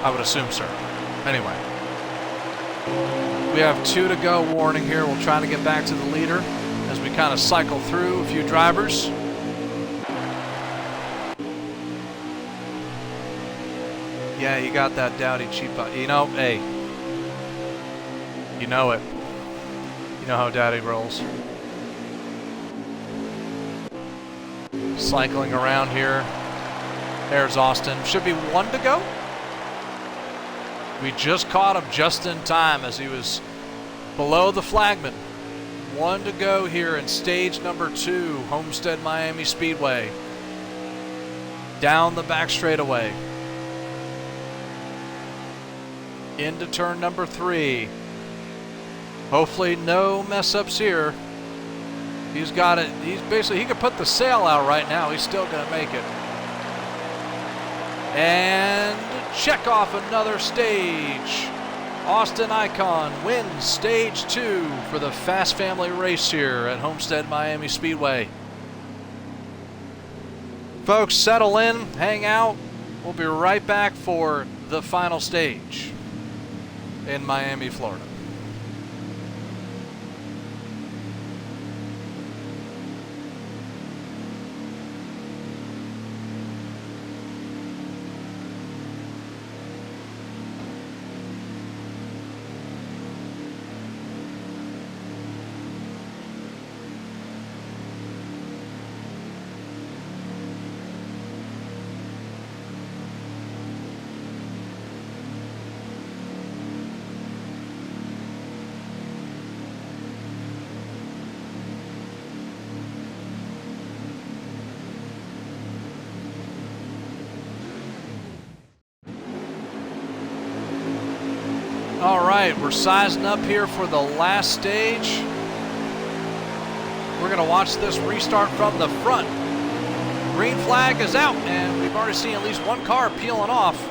I would assume, sir. Anyway. We have 2 to go warning here. We'll try to get back to the leader as we kind of cycle through a few drivers. Yeah, you got that Dowdy cheap. You know, hey. You know it. You know how Dowdy rolls. Cycling around here. There's Austin. Should be 1 to go. We just caught him just in time as he was below the flagman. 1 to go here in stage number 2, Homestead Miami Speedway. Down the back straightaway. Into turn number 3. Hopefully no mess ups here. He's got it. He's basically, he could put the sail out right now. He's still going to make it. And check off another stage. Austin Icon wins stage 2 for the Fast Family race here at Homestead Miami Speedway. Folks, settle in, hang out. We'll be right back for the final stage in Miami, Florida. All right, we're sizing up here for the last stage. We're gonna watch this restart from the front. Green flag is out, and we've already seen at least 1 car peeling off.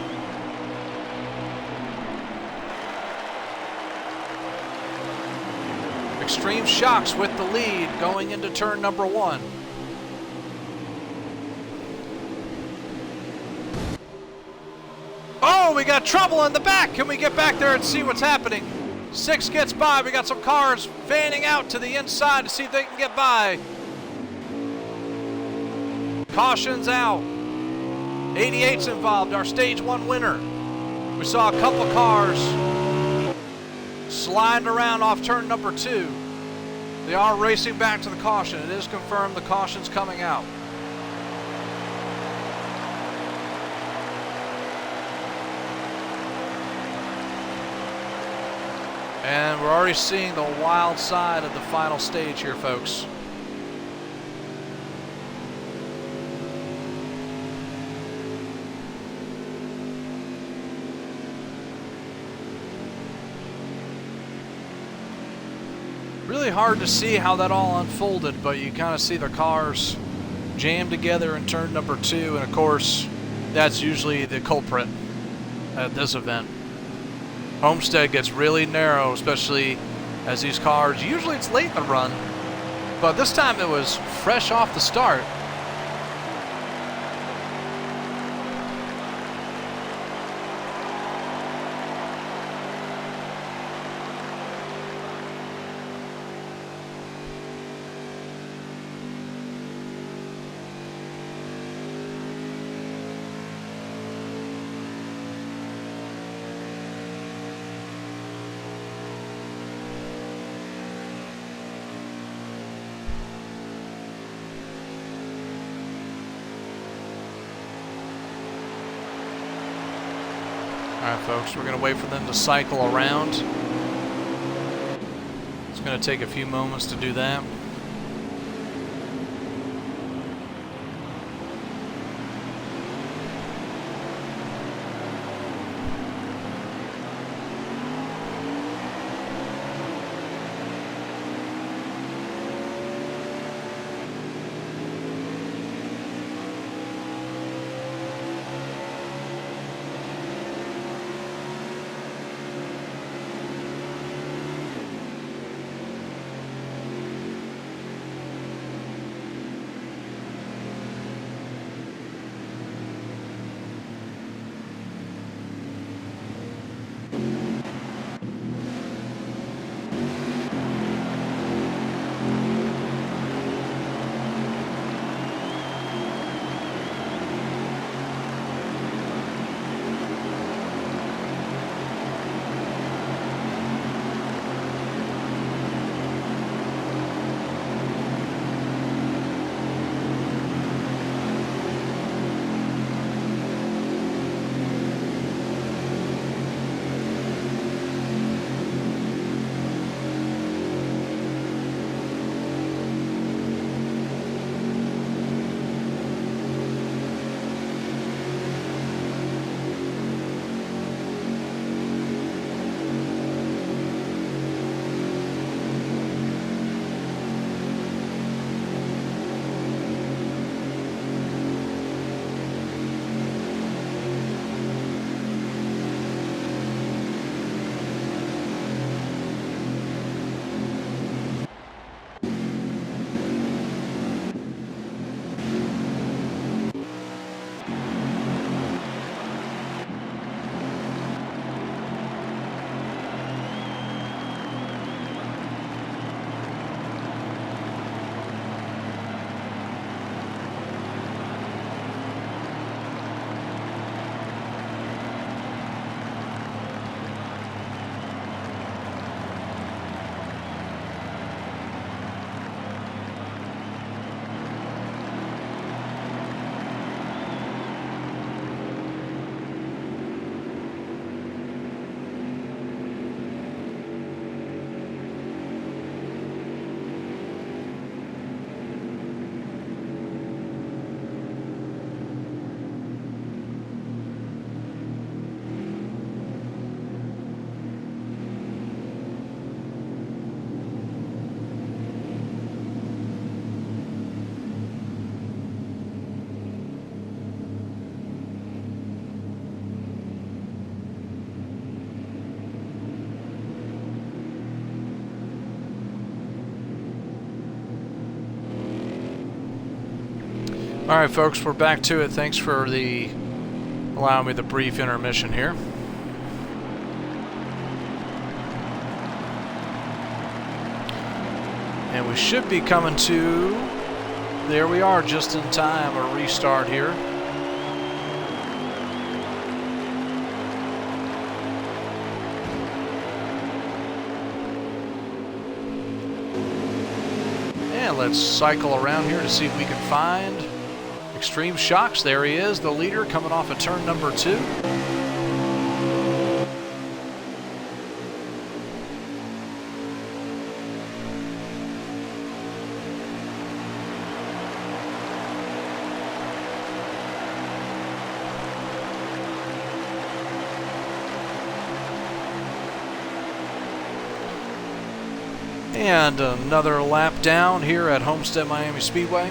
Extreme Shocks with the lead going into turn number 1. Oh, we got trouble in the back. Can we get back there and see what's happening? 6 gets by. We got some cars fanning out to the inside to see if they can get by. Caution's out. 88's involved, our stage 1 winner. We saw a couple cars sliding around off turn number 2. They are racing back to the caution. It is confirmed the caution's coming out. And we're already seeing the wild side of the final stage here, folks. Really hard to see how that all unfolded, but you kind of see the cars jammed together in turn number 2, and of course, that's usually the culprit at this event. Homestead gets really narrow, especially as these cars, usually it's late in the run, but this time it was fresh off the start. Alright folks, we're going to wait for them to cycle around. It's going to take a few moments to do that. All right, folks, we're back to it. Thanks for allowing me the brief intermission here. And we should be coming to, there we are, just in time, a restart here. And let's cycle around here to see if we can find Extreme Shocks. There he is, the leader, coming off of turn number 2. And another lap down here at Homestead Miami Speedway.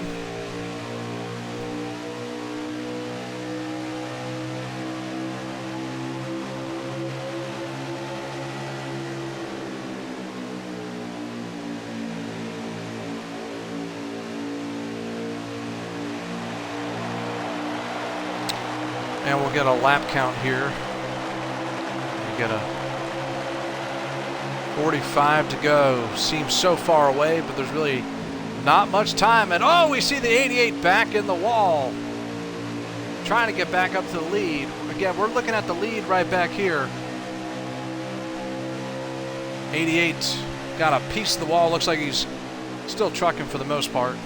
And we'll get a lap count here. We get a 45 to go. Seems so far away, but there's really not much time. And oh, we see the 88 back in the wall. Trying to get back up to the lead. Again, we're looking at the lead right back here. 88 got a piece of the wall. Looks like he's still trucking for the most part.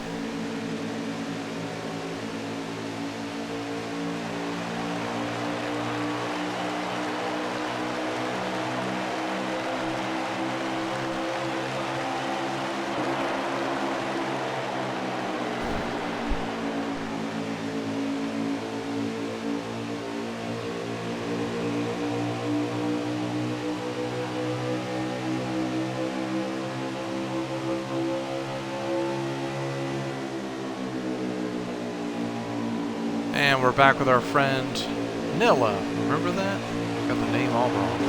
And we're back with our friend Nilla. Remember that? Got the name all wrong.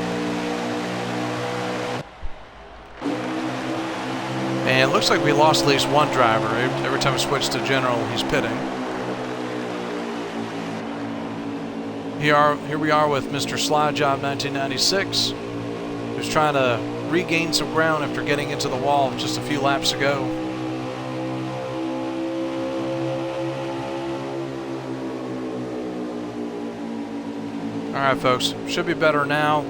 And it looks like we lost at least one driver. Every time we switch to general, he's pitting. Here we are with Mr. Slide Job 1996, who's trying to regain some ground after getting into the wall just a few laps ago. Alright folks, should be better now.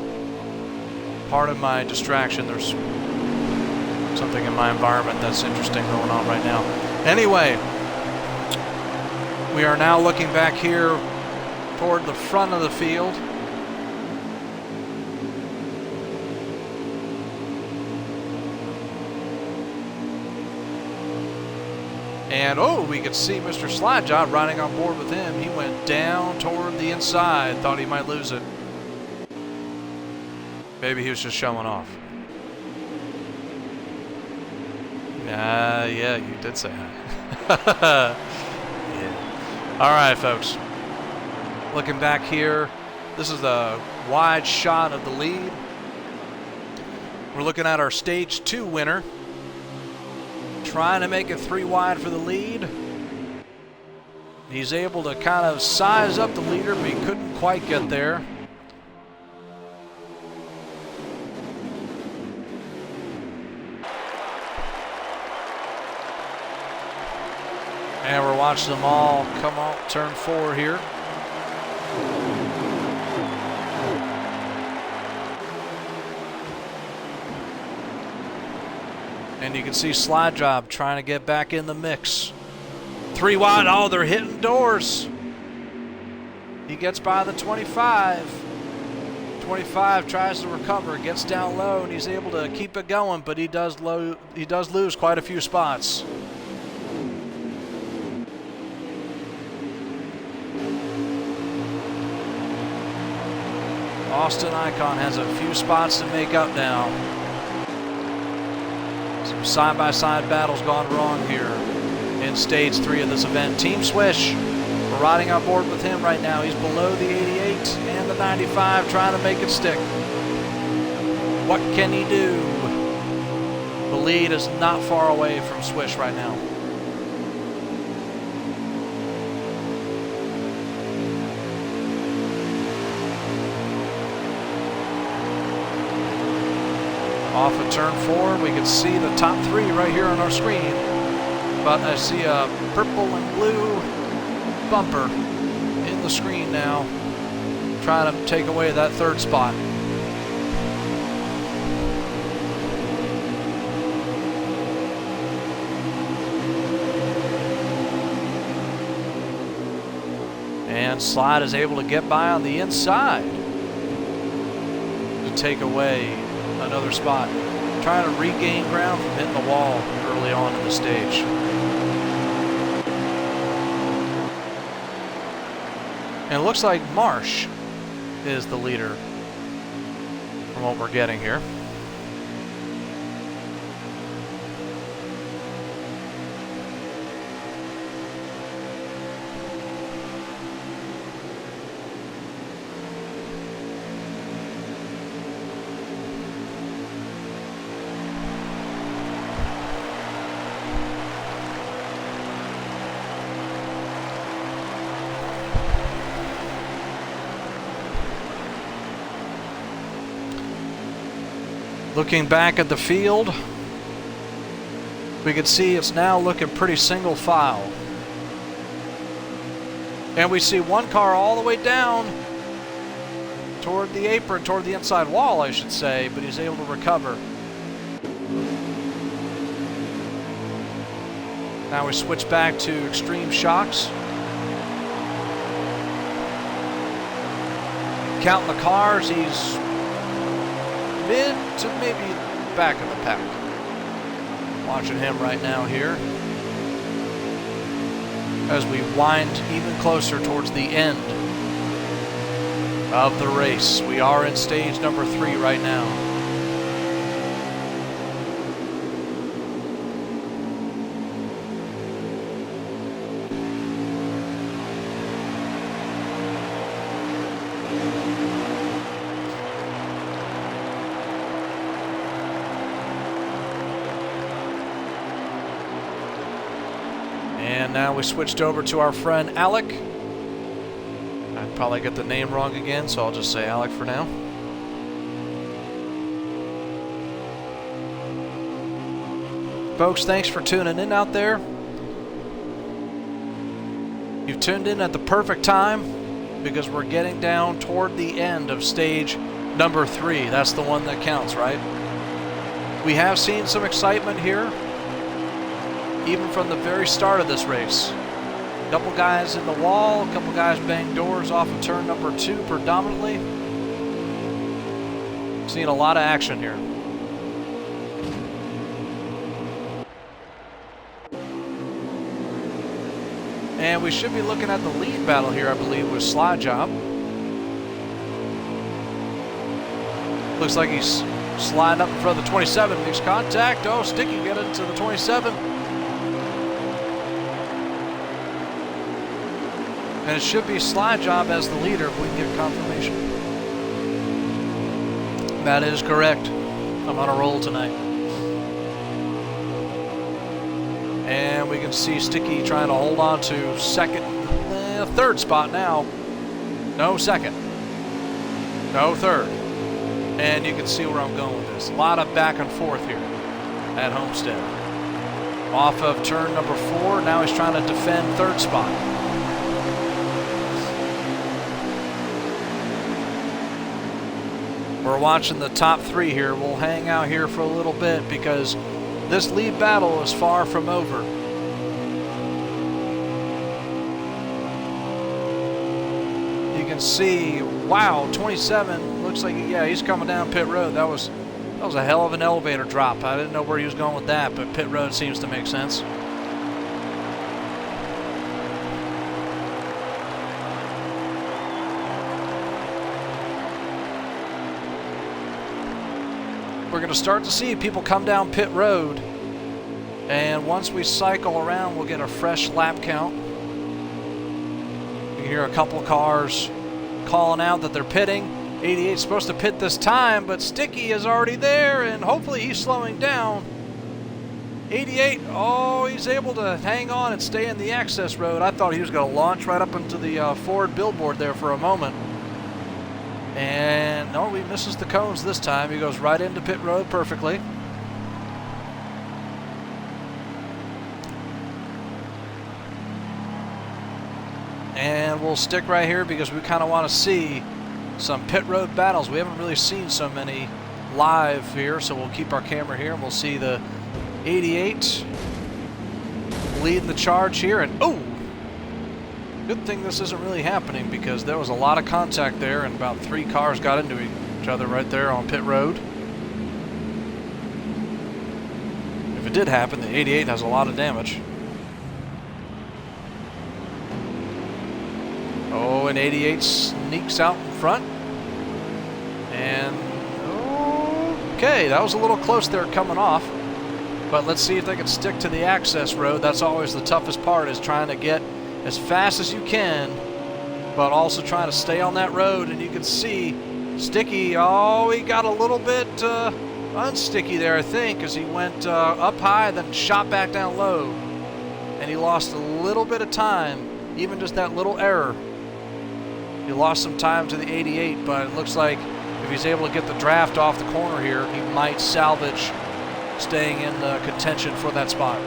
Pardon my distraction, there's something in my environment that's interesting going on right now. Anyway, we are now looking back here toward the front of the field. And oh, we could see Mr. Slide Job riding on board with him. He went down toward the inside, thought he might lose it. Maybe he was just showing off. Yeah, you did say that. Yeah. All right, folks. Looking back here, this is a wide shot of the lead. We're looking at our Stage 2 winner. Trying to make it 3 wide for the lead. He's able to kind of size up the leader, but he couldn't quite get there. And we're watching them all come out turn 4 here. And you can see Slide Job trying to get back in the mix. 3 wide. Oh, they're hitting doors. He gets by the 25. 25 tries to recover, gets down low, and he's able to keep it going, but he does lose quite a few spots. Austin Icon has a few spots to make up now. Some side-by-side battles gone wrong here in Stage 3 of this event. Team Swish, we're riding on board with him right now. He's below the 88 and the 95, trying to make it stick. What can he do? The lead is not far away from Swish right now. Off of turn 4, we can see the top 3 right here on our screen. But I see a purple and blue bumper in the screen now, trying to take away that 3rd spot. And Slide is able to get by on the inside to take away another spot. Trying to regain ground from hitting the wall early on in the stage. And it looks like Marsh is the leader from what we're getting here. Looking back at the field, we can see it's now looking pretty single file. And we see one car all the way down toward the apron, toward the inside wall, I should say, but he's able to recover. Now we switch back to extreme shocks. Counting the cars, he's mid to maybe back of the pack. Watching him right now here as we wind even closer towards the end of the race. We are in stage number 3 right now. And now we switched over to our friend Alec. I'd probably get the name wrong again, so I'll just say Alec for now. Folks, thanks for tuning in out there. You've tuned in at the perfect time because we're getting down toward the end of stage number 3. That's the one that counts, right? We have seen some excitement here, even from the very start of this race. A couple guys in the wall, a couple guys banged doors off of turn number 2 predominantly. Seeing a lot of action here. And we should be looking at the lead battle here, I believe, with Slide Job. Looks like he's sliding up in front of the 27, makes contact. Oh, Sticky get into the 27. And it should be Slide Job as the leader if we can get confirmation. That is correct. I'm on a roll tonight. And we can see Sticky trying to hold on to second, third spot now. No second. No third. And you can see where I'm going with this. A lot of back and forth here at Homestead. Off of turn number 4, now he's trying to defend third spot. We're watching the top 3 here. We'll hang out here for a little bit because this lead battle is far from over. You can see, wow, 27 looks like, yeah, he's coming down pit road. That was a hell of an elevator drop. I didn't know where he was going with that, but pit road seems to make sense. We're going to start to see people come down pit road, and once we cycle around, we'll get a fresh lap count. You can hear a couple cars calling out that they're pitting. 88's supposed to pit this time, but Sticky is already there, and hopefully he's slowing down. 88, oh, he's able to hang on and stay in the access road. I thought he was going to launch right up into the Ford billboard there for a moment. And no, he misses the cones this time. He goes right into pit road perfectly. And we'll stick right here because we kind of want to see some pit road battles. We haven't really seen so many live here, so we'll keep our camera here and we'll see the 88 leading the charge here. And oh, good thing this isn't really happening because there was a lot of contact there and about 3 cars got into each other right there on pit road. If it did happen, the 88 has a lot of damage. Oh, and 88 sneaks out in front. And okay, that was a little close there coming off. But let's see if they can stick to the access road. That's always the toughest part, is trying to get as fast as you can, but also trying to stay on that road. And you can see Sticky, oh, he got a little bit unsticky there, I think, as he went up high, then shot back down low. And he lost a little bit of time, even just that little error. He lost some time to the 88, but it looks like if he's able to get the draft off the corner here, he might salvage staying in contention for that spot.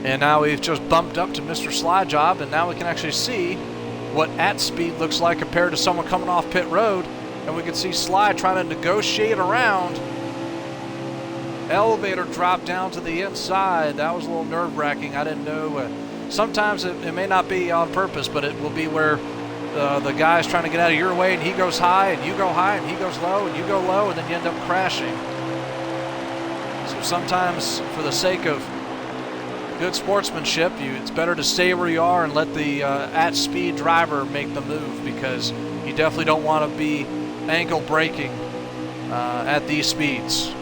And now we've just bumped up to Mr. Slide Job, and now we can actually see what at speed looks like compared to someone coming off pit road. And we can see Slide trying to negotiate around. Elevator drop down to the inside. That was a little nerve-wracking. I didn't know. Sometimes it may not be on purpose, but it will be where the guy's trying to get out of your way, and he goes high, and you go high, and he goes low, and you go low, and then you end up crashing. So sometimes, for the sake of good sportsmanship, it's better to stay where you are and let the at-speed driver make the move, because you definitely don't want to be ankle braking at these speeds.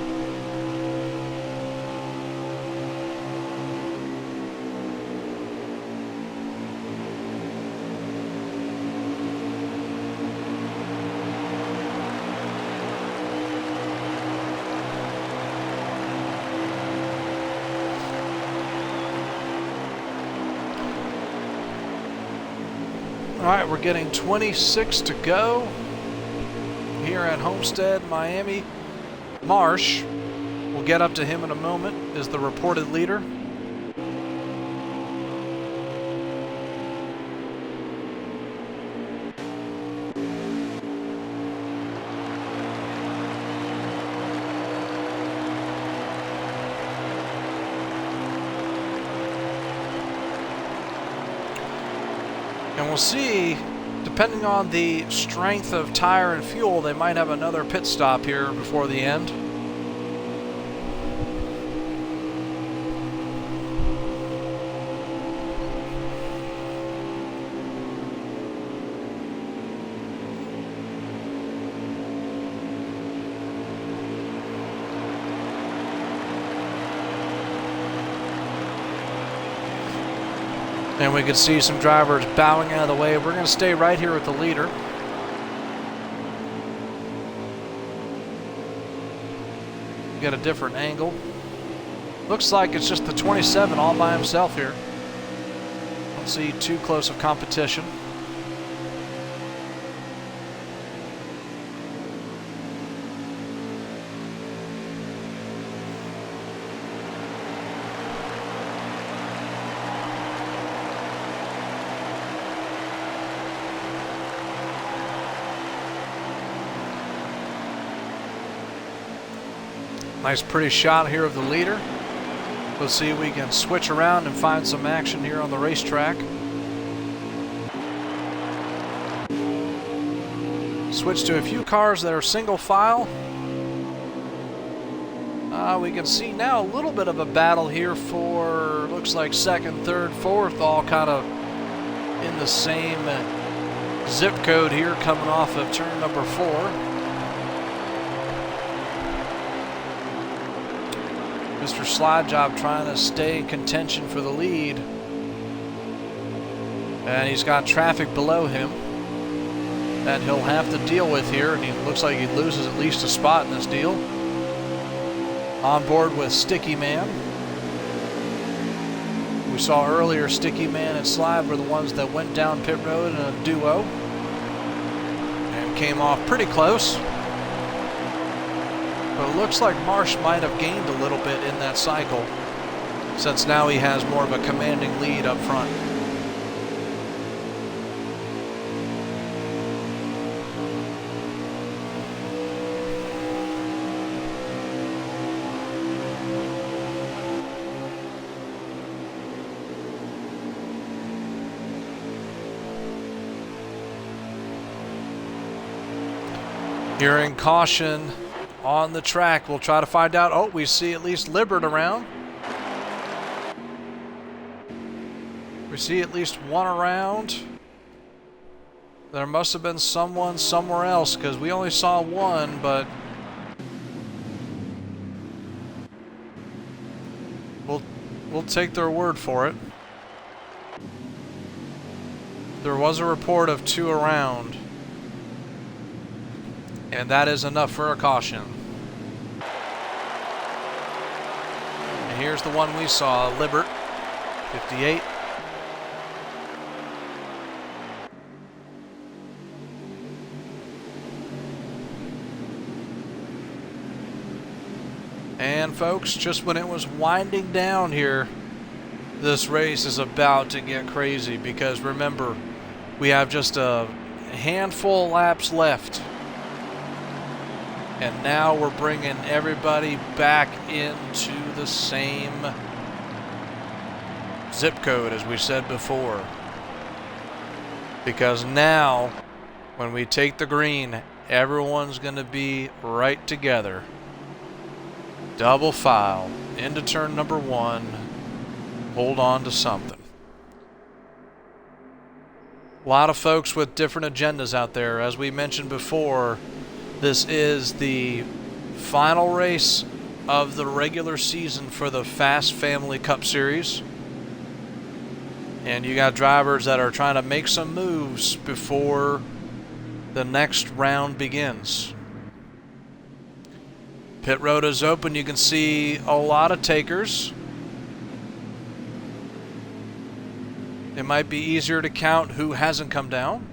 All right, we're getting 26 to go here at Homestead, Miami. Marsh, we'll get up to him in a moment, is the reported leader. And we'll see, depending on the strength of tire and fuel, they might have another pit stop here before the end. And we can see some drivers bowing out of the way. We're going to stay right here with the leader. Get a different angle. Looks like it's just the 27 all by himself here. Don't see too close of competition. Nice pretty shot here of the leader. Let's see if we can switch around and find some action here on the racetrack. Switch to a few cars that are single file. We can see now a little bit of a battle here for, looks like second, third, fourth, all kind of in the same zip code here coming off of turn number 4. Mr. Slide Job trying to stay in contention for the lead. And he's got traffic below him that he'll have to deal with here, and he looks like he loses at least a spot in this deal. On board with Sticky Man, who saw earlier, Sticky Man and Slide were the ones that went down pit road in a duo and came off pretty close. But it looks like Marsh might have gained a little bit in that cycle, since now he has more of a commanding lead up front. Hearing caution on the track, we'll try to find out. Oh, we see at least Libert around. We see at least one around. There must have been someone somewhere else, because we only saw one, but we'll take their word for it. There was a report of 2 around, and that is enough for a caution. And here's the one we saw, Libert, 58. And folks, just when it was winding down here, this race is about to get crazy, because remember, we have just a handful of laps left. And now we're bringing everybody back into the same zip code as we said before. Because now, when we take the green, everyone's going to be right together. Double file into turn number 1. Hold on to something. A lot of folks with different agendas out there. As we mentioned before, this is the final race of the regular season for the Fast Family Cup Series. And you got drivers that are trying to make some moves before the next round begins. Pit road is open. You can see a lot of takers. It might be easier to count who hasn't come down.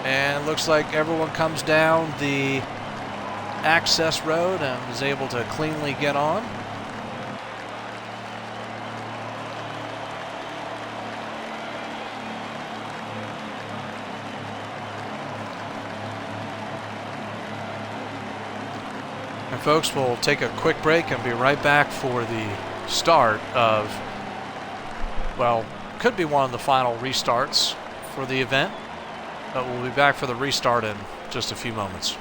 And looks like everyone comes down the access road and is able to cleanly get on. And folks, we'll take a quick break and be right back for the start of, well, could be one of the final restarts for the event, but we'll be back for the restart in just a few moments.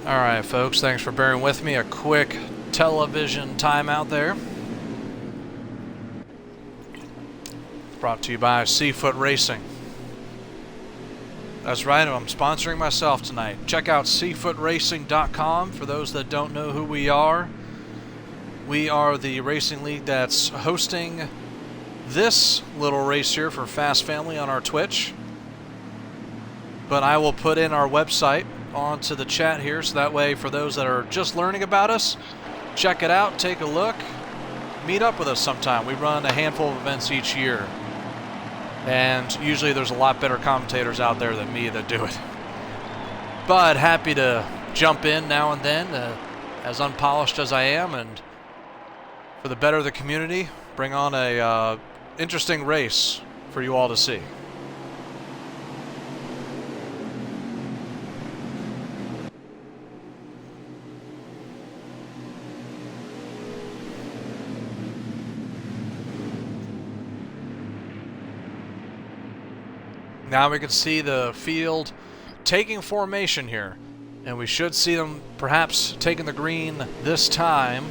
Alright folks, thanks for bearing with me. A quick television timeout there. Brought to you by Seafoot Racing. That's right, I'm sponsoring myself tonight. Check out seafootracing.com for those that don't know who we are. We are the racing league that's hosting this little race here for Fast Family on our Twitch. But I will put in our website onto the chat here, so that way for those that are just learning about us, check it out, take a look, meet up with us sometime. We run a handful of events each year, and usually there's a lot better commentators out there than me that do it. But happy to jump in now and then, as unpolished as I am, and for the better of the community, bring on a interesting race for you all to see. Now we can see the field taking formation here. And we should see them perhaps taking the green this time.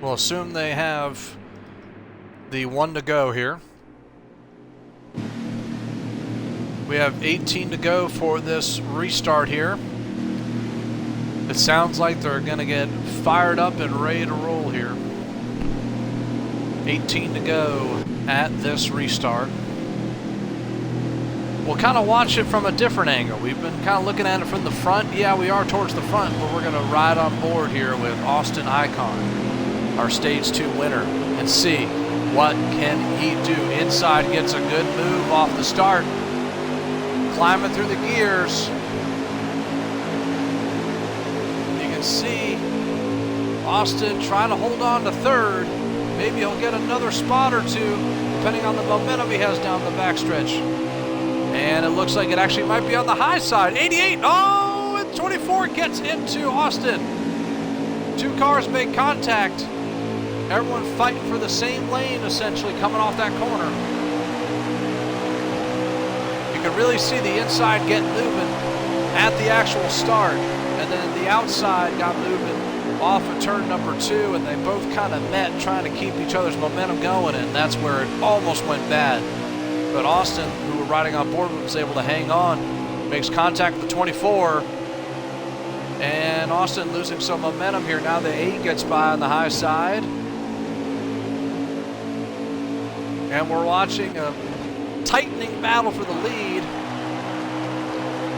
We'll assume they have the 1 to go here. We have 18 to go for this restart here. It sounds like they're going to get fired up and ready to roll here. 18 to go at this restart. We'll kind of watch it from a different angle. We've been kind of looking at it from the front. Yeah, we are towards the front, but we're going to ride on board here with Austin Icon, our Stage 2 winner, and see what can he do. Inside gets a good move off the start. Climbing through the gears. You can see Austin trying to hold on to third. Maybe he'll get another spot or two, depending on the momentum he has down the backstretch. And it looks like it actually might be on the high side. 88, oh, and 24 gets into Austin. 2 cars make contact. Everyone fighting for the same lane, essentially, coming off that corner. You can really see the inside get moving at the actual start, and then the outside got moving off of turn number 2, and they both kind of met trying to keep each other's momentum going, and that's where it almost went bad. But Austin, who were riding on board, was able to hang on, makes contact with the 24, and Austin losing some momentum here. Now the 8 gets by on the high side, and we're watching a tightening battle for the lead.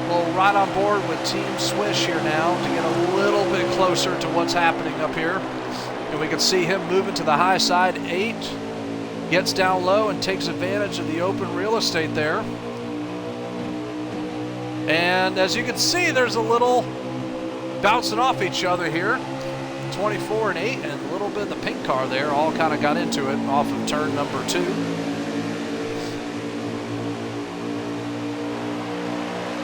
We'll ride on board with Team Swish here now to get a little bit closer to what's happening up here. And we can see him moving to the high side. 8 gets down low and takes advantage of the open real estate there. And as you can see, there's a little bouncing off each other here. 24 and 8 and a little bit of the pink car there all kind of got into it off of turn number 2.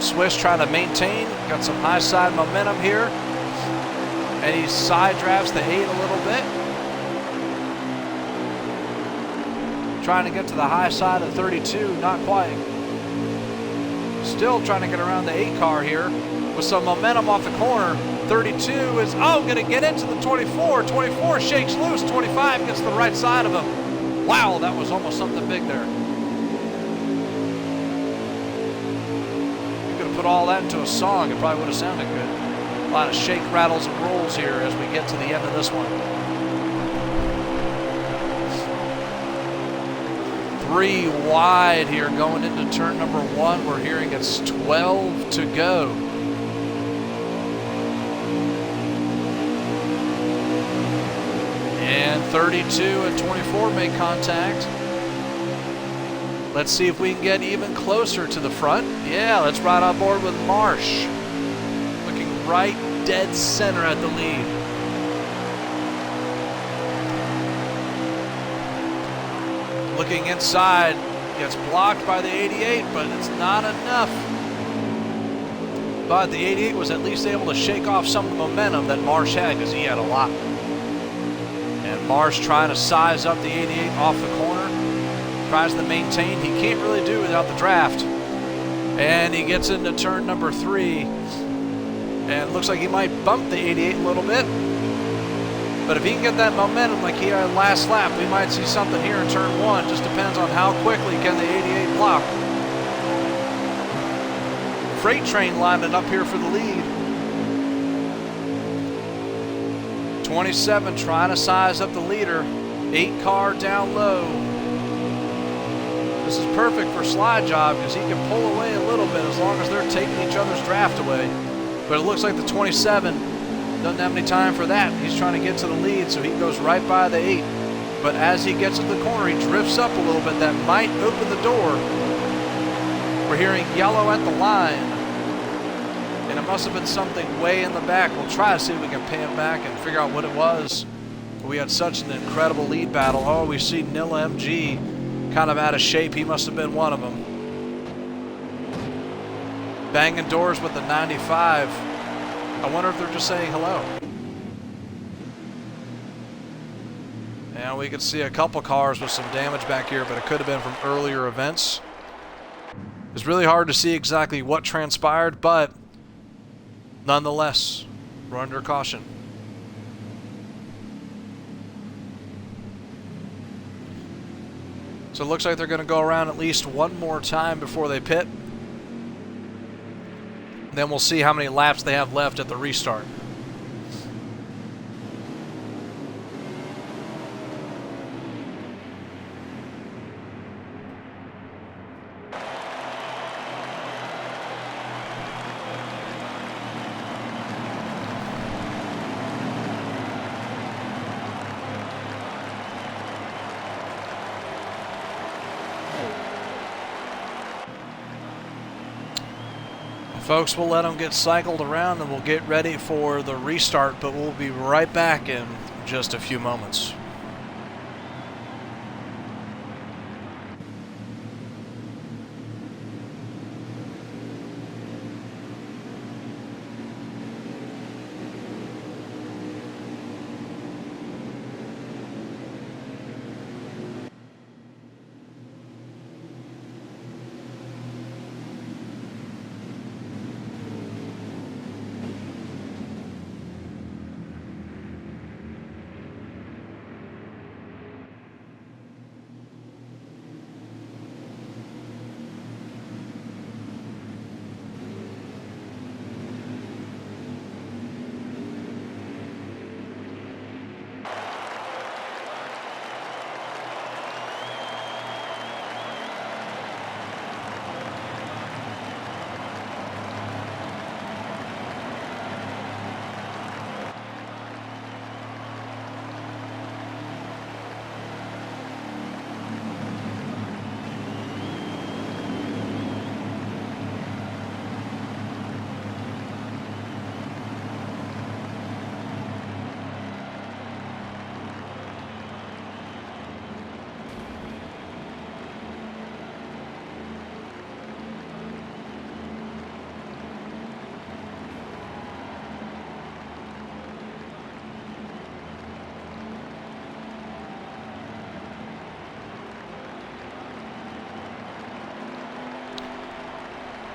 Swiss trying to maintain, got some high side momentum here, and he side drafts the 8 a little bit. Trying to get to the high side of 32, not quite. Still trying to get around the 8 car here with some momentum off the corner. 32 is, going to get into the 24. 24 shakes loose, 25 gets the right side of him. Wow, that was almost something big there. Put all that into a song, it probably would have sounded good. A lot of shake, rattles, and rolls here as we get to the end of this one. 3 wide here going into turn number 1. We're hearing it's 12 to go. And 32 and 24 make contact. Let's see if we can get even closer to the front. Yeah, let's ride on board with Marsh. Looking right dead center at the lead. Looking inside, gets blocked by the 88, but it's not enough. But the 88 was at least able to shake off some of the momentum that Marsh had, because he had a lot. And Marsh trying to size up the 88 off the corner. Tries to maintain. He can't really do without the draft. And he gets into turn number 3. And looks like he might bump the 88 a little bit. But if he can get that momentum like he had last lap, we might see something here in turn 1. Just depends on how quickly can the 88 block. Freight train lining up here for the lead. 27 trying to size up the leader. 8 car down low. This is perfect for slide job because he can pull away a little bit as long as they're taking each other's draft away. But it looks like the 27 doesn't have any time for that. He's trying to get to the lead, so he goes right by the 8. But as he gets to the corner, he drifts up a little bit. That might open the door. We're hearing yellow at the line. And it must have been something way in the back. We'll try to see if we can pan back and figure out what it was. We had such an incredible lead battle. Oh, we see Nilla MG kind of out of shape. He must have been one of them. Banging doors with the 95. I wonder if they're just saying hello. And we can see a couple cars with some damage back here, but it could have been from earlier events. It's really hard to see exactly what transpired, but nonetheless, we're under caution. So it looks like they're going to go around at least one more time before they pit. Then we'll see how many laps they have left at the restart. Folks, we'll let them get cycled around and we'll get ready for the restart, but we'll be right back in just a few moments.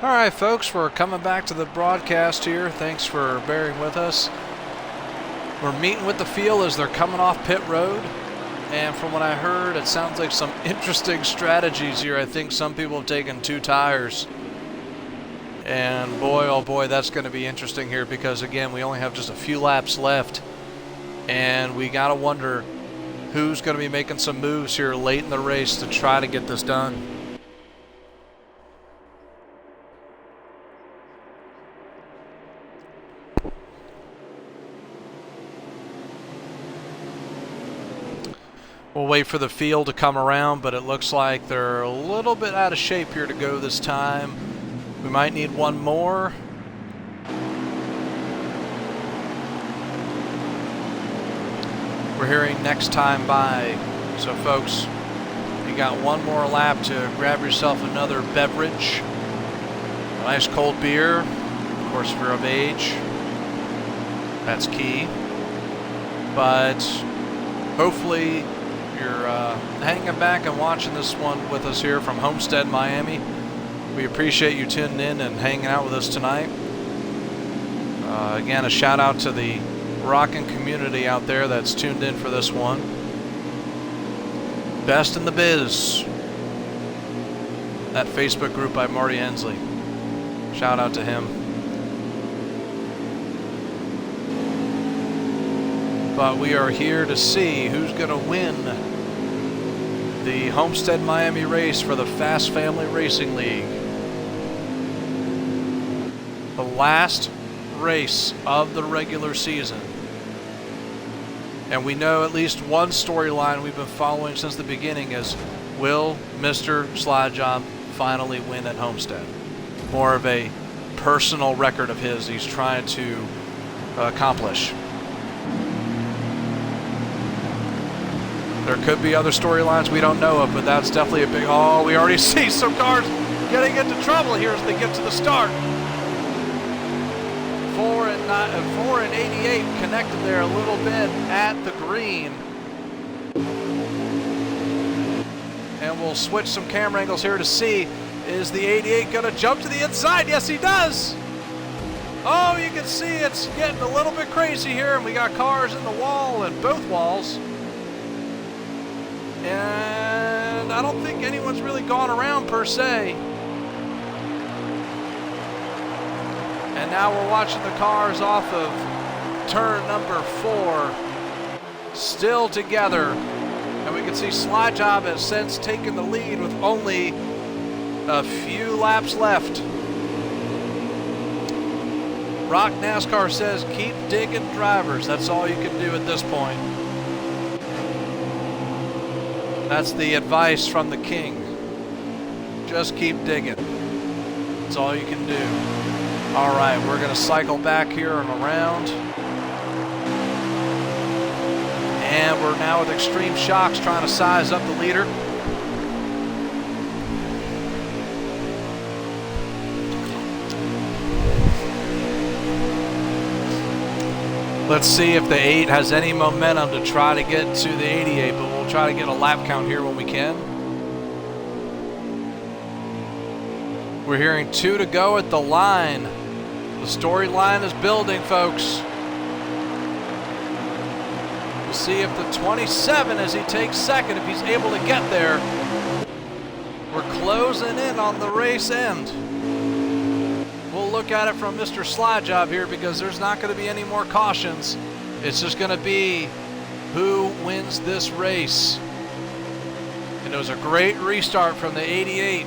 Alright folks, we're coming back to the broadcast here. Thanks for bearing with us. We're meeting with the field as they're coming off pit road. And from what I heard, it sounds like some interesting strategies here. I think some people have taken 2 tires. And boy, oh boy, that's going to be interesting here because, again, we only have just a few laps left. And we got to wonder who's going to be making some moves here late in the race to try to get this done. We'll wait for the field to come around, but it looks like they're a little bit out of shape here to go this time. We might need one more. We're hearing next time by. So folks, you got one more lap to grab yourself another beverage. A nice cold beer, of course if you're of age. That's key. But hopefully you're hanging back and watching this one with us here from Homestead, Miami. We appreciate you tuning in and hanging out with us tonight. Again, a shout out to the rockin' community out there that's tuned in for this one. Best in the Biz. That Facebook group by Marty Ensley. Shout out to him. But we are here to see who's going to win the Homestead Miami race for the Fast Family Racing League. The last race of the regular season. And we know at least one storyline we've been following since the beginning is, will Mr. Slide Job finally win at Homestead? More of a personal record of his he's trying to accomplish. There could be other storylines we don't know of, but that's definitely a big... Oh, we already see some cars getting into trouble here as they get to the start. 4 and 88 connected there a little bit at the green. and we'll switch some camera angles here to see, is the 88 going to jump to the inside? Yes, he does. Oh, you can see it's getting a little bit crazy here, and we got cars in the wall and both walls. And I don't think anyone's really gone around per se. And now we're watching the cars off of turn number 4 still together. And we can see Slide Job has since taken the lead with only a few laps left. Rock NASCAR says keep digging, drivers. That's all you can do at this point. That's the advice from the king. Just keep digging. That's all you can do. All right, we're going to cycle back here and around. And we're now with Extreme Shocks trying to size up the leader. Let's see if the 8 has any momentum to try to get to the 88, but we'll try to get a lap count here when we can. We're hearing 2 to go at the line. The storyline is building, folks. We'll see if the 27, as he takes second, if he's able to get there. We're closing in on the race end. We'll look at it from Mr. Slide Job here because there's not going to be any more cautions. It's just going to be who wins this race. And it was a great restart from the 88.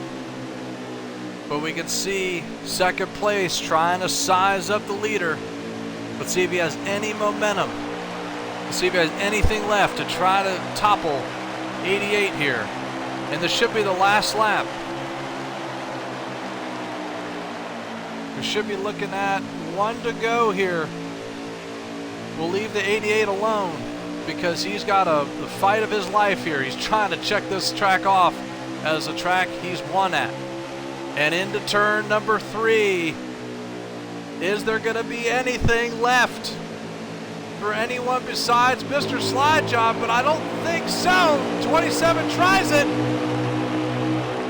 But we can see second place trying to size up the leader. Let's see if he has any momentum. Let's see if he has anything left to try to topple 88 here. And this should be the last lap. We should be looking at 1 to go here. We'll leave the 88 alone because he's got the fight of his life here. He's trying to check this track off as a track he's won at. And into turn number 3. Is there going to be anything left for anyone besides Mr. Slide Job? But I don't think so. 27 tries it.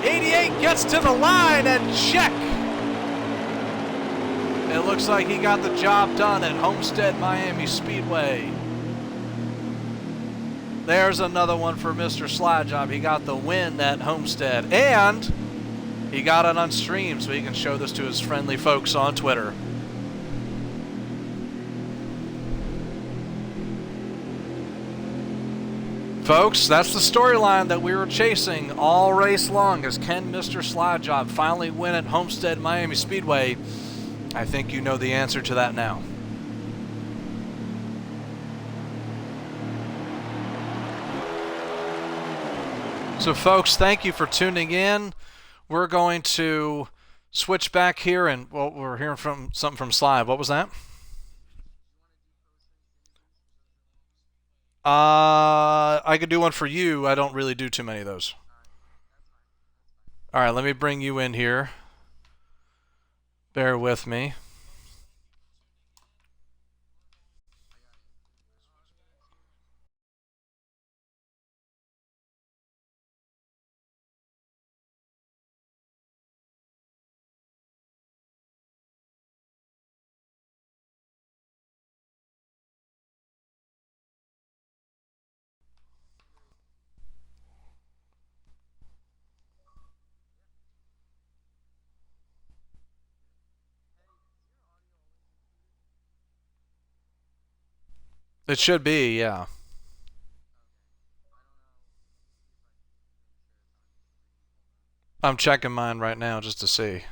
88 gets to the line and check. It looks like he got the job done at Homestead Miami Speedway. There's another one for Mr. Slide Job. He got the win at Homestead. And he got it on stream so he can show this to his friendly folks on Twitter. Folks, that's the storyline that we were chasing all race long. As can Mr. Slide Job finally win at Homestead Miami Speedway? I think you know the answer to that now. So folks, thank you for tuning in. We're going to switch back here and, well, we're hearing from something from Slide. What was that? I could do one for you. I don't really do too many of those. All right, let me bring you in here. Bear with me. It should be, yeah. I'm checking mine right now just to see.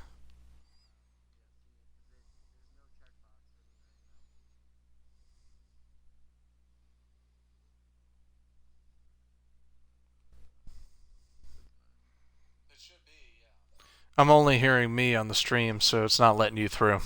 I'm only hearing me on the stream, so it's not letting you through.